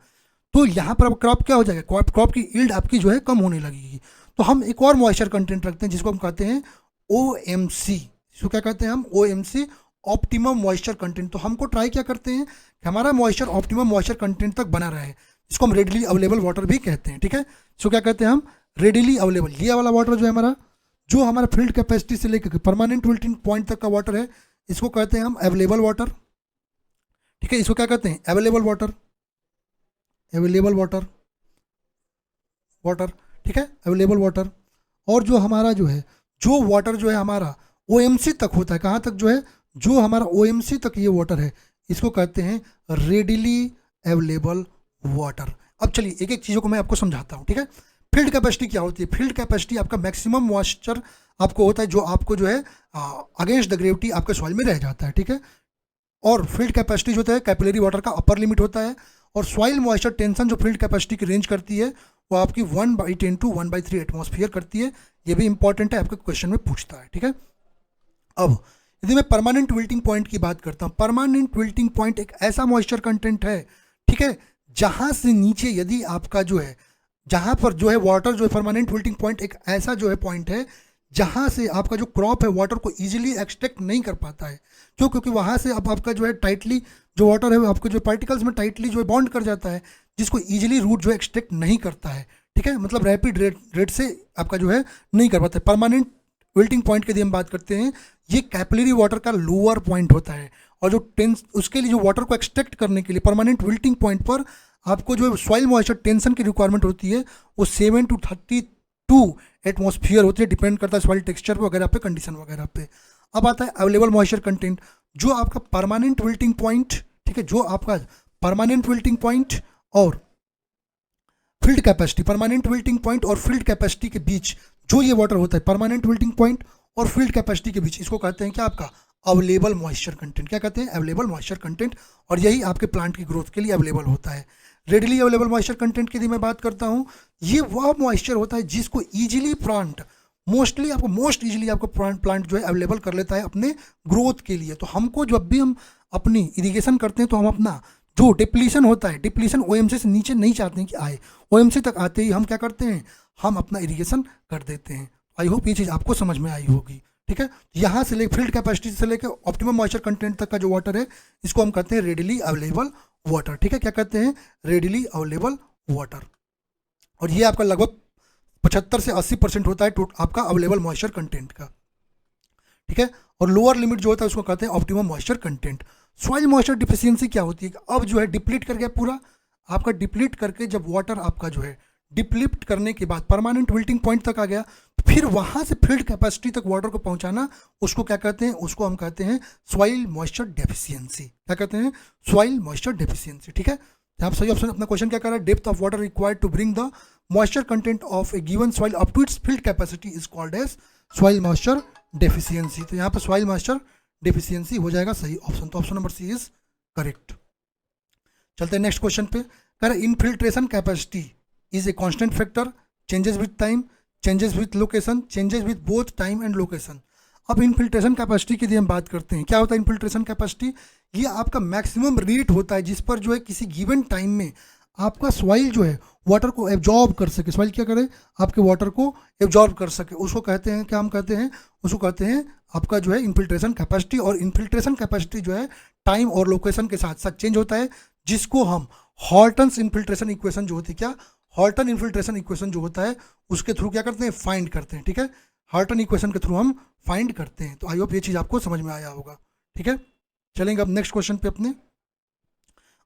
तो यहाँ पर अब क्रॉप क्या हो जाएगा, क्रॉप की यील्ड आपकी जो है कम होने लगेगी। तो हम एक और मॉइस्चर कंटेंट रखते हैं जिसको हम कहते हैं OMC। इसको क्या कहते हैं हम, OMC, ऑप्टिमम मॉइस्चर कंटेंट। तो हमको ट्राई क्या करते हैं कि हमारा मॉइस्चर ऑप्टिमम मॉइस्चर कंटेंट तक बना रहे, इसको हम रेडिली अवेलेबल वाटर भी कहते हैं, ठीक है। इसको क्या कहते हैं हम, रेडिली अवेलेबल। ये वाला वाटर जो है हमारा, जो हमारा फील्ड कैपेसिटी से लेकर परमानेंट विल्टिंग पॉइंट तक का वाटर है, इसको कहते हैं हम अवेलेबल वाटर, ठीक है। इसको क्या कहते हैं, अवेलेबल वाटर, अवेलेबल वाटर, ठीक है, अवेलेबल वाटर। और जो हमारा जो है, जो वाटर जो है हमारा OMC तक होता है, कहाँ तक जो है, जो हमारा OMC तक ये वाटर है, इसको कहते हैं रेडिली अवेलेबल वाटर। अब चलिए एक एक चीज़ों को मैं आपको समझाता हूँ, ठीक है। फील्ड कैपेसिटी क्या होती है, फील्ड कैपेसिटी आपका मैक्सिमम मॉइस्चर आपको होता है जो आपको जो है अगेंस्ट द ग्रेविटी आपके सॉइल में रह जाता है, ठीक है। और फील्ड कैपेसिटी जो होता है कैपिलरी वाटर का अपर लिमिट होता है। और सॉइल मॉइस्चर टेंशन जो फील्ड कैपेसिटी की रेंज करती है वो आपकी 1/10 to 1/3 एटमॉस्फेयर करती है। ये भी इंपॉर्टेंट है, आपके क्वेश्चन में पूछता है, ठीक है। अब यदि मैं परमानेंट विल्टिंग पॉइंट की बात करता हूँ, परमानेंट विल्टिंग पॉइंट एक ऐसा मॉइस्चर कंटेंट है, ठीक है, जहाँ से नीचे यदि आपका जो है, जहाँ पर जो है वाटर जो है, परमानेंट विल्टिंग पॉइंट एक ऐसा जो है पॉइंट है जहाँ से आपका जो क्रॉप है वाटर को इजीली एक्सट्रैक्ट नहीं कर पाता है। क्यों, क्योंकि वहाँ से अब आपका जो है टाइटली जो वाटर है आपके जो पार्टिकल्स में टाइटली जो है बॉन्ड कर जाता है, जिसको इजीली रूट जो है एक्सट्रैक्ट नहीं करता है, ठीक है। मतलब रैपिड रेट से आपका जो है नहीं कर पाता है। परमानेंट विल्टिंग पॉइंट की यदि हम बात करते हैं, ये कैपिलरी वाटर का लोअर पॉइंट होता है। और जो उसके लिए जो वाटर को एक्सट्रैक्ट करने के लिए परमानेंट विल्टिंग पॉइंट पर आपको जो सॉइल मॉइस्चर टेंशन की रिक्वायरमेंट होती है वो 7 to 32 एटमॉस्फेयर होती है, डिपेंड करता है सॉइल टेक्सचर वगैरह पे, कंडीशन वगैरह पे। अब आता है अवेलेबल मॉइस्चर कंटेंट, जो आपका परमानेंट विल्टिंग पॉइंट, ठीक है, जो आपका परमानेंट विल्टिंग पॉइंट और field capacity, permanent wilting point और फील्ड कैपेसिटी के बीच जो ये वाटर होता है, परमानेंट विल्टिंग पॉइंट और फील्ड कैपेसिटी के बीच, इसको कहते हैं क्या, आपका अवेलेबल मॉइस्चर कंटेंट। क्या कहते हैं, अवेलेबल मॉइस्चर कंटेंट। और यही आपके प्लांट की ग्रोथ के लिए अवेलेबल होता है। रेडिली अवेलेबल मॉइस्चर कंटेंट की यदि मैं बात करता हूँ, ये वह मॉइस्चर होता है जिसको ईजिली प्लांट मोस्ट ईजिली आपको प्लांट जो है अवेलेबल कर लेता है अपने ग्रोथ के लिए। तो हमको जब भी हम अपनी इरिगेशन करते हैं तो हम अपना जो डिप्लीशन होता है, डिप्लीशन OMC से नीचे नहीं चाहते हैं कि आए, OMC तक आते ही हम क्या करते हैं, हम अपना इरिगेशन कर देते हैं। आई होप ये चीज़ आपको समझ में आई होगी, ठीक है। यहाँ से ले फील्ड कैपेसिटी से लेकर ऑप्टिमम मॉइस्चर कंटेंट तक का जो वाटर है, इसको हम कहते हैं रेडिली अवेलेबल वाटर, ठीक है। क्या कहते हैं, रेडिली अवेलेबल वाटर। और ये आपका लगभग 75 से 80% होता है आपका अवेलेबल मॉइस्चर कंटेंट का, ठीक है। और लोअर लिमिट जो होता है उसको कहते हैं optimum moisture content. Soil moisture deficiency क्या होती है, अब जो है डिप्लीट कर गया पूरा आपका, डिप्लीट करके जब वाटर आपका जो है डिप्लीट करने के बाद परमानेंट विल्टिंग पॉइंट तक आ गया, फिर वहाँ से फील्ड कैपेसिटी तक वाटर को पहुँचाना, उसको क्या कहते हैं, उसको हम कहते हैं सॉइल मॉइस्चर डेफिशिएंसी। क्या कहते हैं, सॉइल मॉइस्चर डेफिशिएंसी, ठीक है। यहाँ पर सही ऑप्शन अपना क्वेश्चन क्या कर रहा है, depth of water required to bring the moisture content of a given soil up to its field capacity is called as soil moisture deficiency. तो यहाँ पर सॉइल मॉइस्चर डेफिशिएंसी हो जाएगा सही ऑप्शन। तो option number C is correct. चलते हैं next question पे। कह रहा है infiltration capacity is a constant factor, changes with time, changes with location, changes with both time and location. अब इनफिल्ट्रेशन कैपेसिटी की यदि हम बात करते हैं, क्या होता है इनफिल्ट्रेशन कैपेसिटी, ये आपका मैक्सिमम रेट होता है जिस पर जो है किसी गिवन टाइम में आपका सॉइल जो है वाटर को एब्जॉर्ब कर सके, सॉइल क्या करे, आपके वाटर को एब्जॉर्ब कर सके, उसको कहते हैं, क्या हम कहते हैं, उसको कहते हैं आपका जो है इनफिल्ट्रेशन कैपेसिटी। और इनफिल्ट्रेशन कैपेसिटी जो है टाइम और लोकेशन के साथ साथ चेंज होता है, जिसको हम हॉल्टन्स इनफिल्ट्रेशन इक्वेशन जो होती है, क्या हॉल्टन इनफिल्ट्रेशन इक्वेशन जो होता है उसके थ्रू क्या करते हैं, फाइंड करते हैं, ठीक है। हॉल्टन इक्वेशन के थ्रू हम फाइंड करते हैं। तो आई होप ये चीज़ आपको समझ में आया होगा, ठीक है। चलेंगे अब नेक्स्ट क्वेश्चन पे अपने।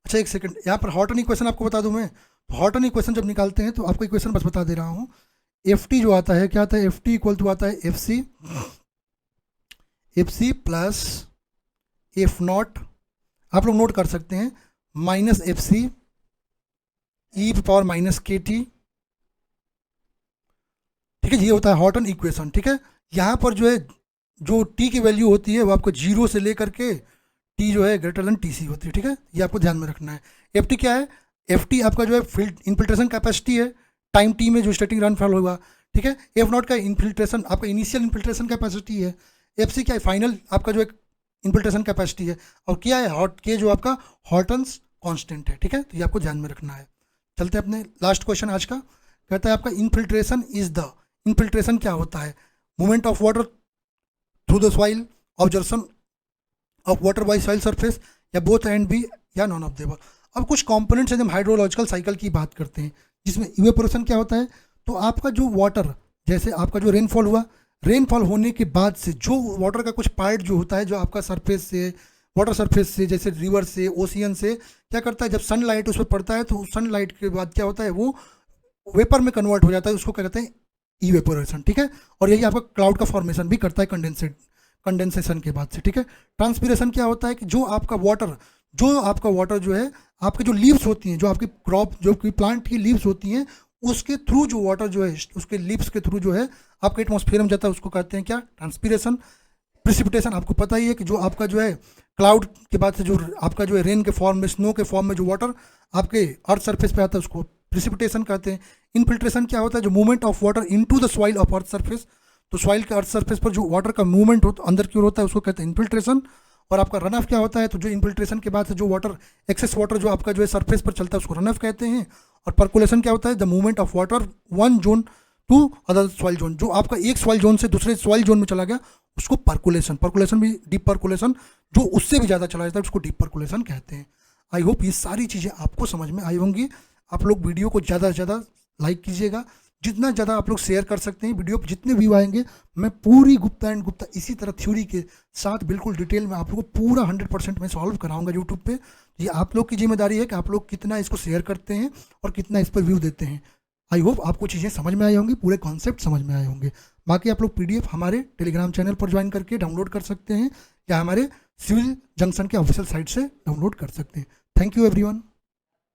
अच्छा एक सेकंड, यहाँ पर हॉल्टन इक्वेशन आपको बता दूं मैं, तो हॉर्टन इक्वेशन जब निकालते हैं तो आपको इक्वेशन बस बता दे रहा हूँ। एफ टी जो आता है, क्या आता है, एफ टी इक्वल टू आता है F C plus F naught, आप लोग नोट कर सकते हैं, minus F C E power minus K T, ठीक है। ये होता है हॉर्टन इक्वेशन, ठीक है। यहाँ पर जो है जो टी की वैल्यू होती है वो आपको 0 से लेकर के टी जो है ग्रेटर देन टी सी होती है, ठीक है। ये आपको ध्यान में रखना है। एफ टी क्या है, एफ टी आपका जो है फील्ड इन्फिल्ट्रेशन कैपेसिटी है टाइम टी में जो स्टार्टिंग रनफॉल होगा, ठीक है। एफ नॉट का इन्फिल्ट्रेशन आपका इनिशियल इन्फिल्ट्रेशन कैपेसिटी है। एफ सी क्या है, फाइनल आपका जो एक इन्फिल्ट्रेशन कैपेसिटी है। और क्या है, हॉट के जो आपका हॉर्टन्स कांस्टेंट है, ठीक है। तो ये आपको ध्यान में रखना है। चलते हैं अपने लास्ट क्वेश्चन आज का। कहता है आपका इन्फिल्ट्रेशन इज द, इन्फिल्ट्रेशन क्या होता है, movement of water through the soil, observation of water bye soil surface, या बोथ एंड बी, या नॉन ऑफ द अबव। अब कुछ कंपोनेंट्स हैं जब हाइड्रोलॉजिकल साइकिल की बात करते हैं, जिसमें इवेपोरेशन क्या होता है, तो आपका जो वाटर, जैसे आपका जो रेनफॉल हुआ, रेनफॉल होने के बाद से जो वाटर का कुछ पार्ट जो होता है, जो आपका सरफेस से, वाटर सरफेस से, जैसे रिवर से, ओशियन से, क्या करता है, जब सनलाइट उस पर पड़ता है तो सनलाइट के बाद क्या होता है, वो वेपर में कन्वर्ट हो जाता है, उसको क्या कहते हैं, इवेपोरेशन, ठीक है। और यही आपका क्लाउड का फॉर्मेशन भी करता है कंडेंसेशन के बाद से, ठीक है। ट्रांसपिरेशन क्या होता है कि जो आपका वाटर जो है, आपके जो लीव्स होती हैं, जो आपकी क्रॉप, जो कि प्लांट की लीव्स होती हैं, उसके थ्रू जो वाटर जो है, उसके लीव्स के थ्रू जो है आपके एटमॉस्फेयर में जाता है, उसको कहते हैं क्या, ट्रांसपिरेशन। प्रिसिपिटेशन आपको पता ही है कि जो आपका जो है क्लाउड के बाद से जो आपका जो है रेन के फॉर्म में, स्नो के फॉर्म में जो वाटर आपके अर्थ सरफेस पे आता है, उसको प्रिसिपिटेशन कहते हैं। इन्फिल्ट्रेशन क्या होता है, जो movement of water into the soil of earth surface, तो सॉइल के अर्थ सरफेस पर जो वाटर का मूवमेंट हो अंदर की ओर होता है, उसको कहते हैं इन्फिल्ट्रेशन। और आपका रन ऑफ क्या होता है, तो जो इन्फिल्ट्रेशन के बाद से जो वाटर, एक्सेस वाटर जो आपका जो है सरफेस पर चलता है, उसको रन ऑफ कहते हैं। और पर्कुलेशन क्या होता है, the movement of water one zone to other soil zone, जो आपका एक सॉइल जोन से दूसरे सॉइल जोन में चला गया, उसको पर्कुलेशन भी, डीप पर्कुलेशन, जो उससे भी ज़्यादा चला जाता है, उसको डीप पर्कुलेशन कहते हैं। आई होप ये सारी चीज़ें आपको समझ में आई होंगी। आप लोग वीडियो को ज़्यादा से ज़्यादा लाइक कीजिएगा, जितना ज़्यादा आप लोग शेयर कर सकते हैं। वीडियो पर जितने व्यू आएंगे, मैं पूरी गुप्ता एंड गुप्ता इसी तरह थ्योरी के साथ बिल्कुल डिटेल में आप लोग को पूरा 100% में सॉल्व कराऊंगा यूट्यूब पे। ये आप लोग की जिम्मेदारी है कि आप लोग कितना इसको शेयर करते हैं और कितना इस पर व्यू देते हैं। आई होप आपको चीज़ें समझ में आई होंगी, पूरे कॉन्सेप्ट समझ में आए होंगे। बाकी आप लोग PDF हमारे टेलीग्राम चैनल पर ज्वाइन करके डाउनलोड कर सकते हैं, या हमारे सिविल जंक्शन के ऑफिशियल साइट से डाउनलोड कर सकते हैं। Thank you everyone.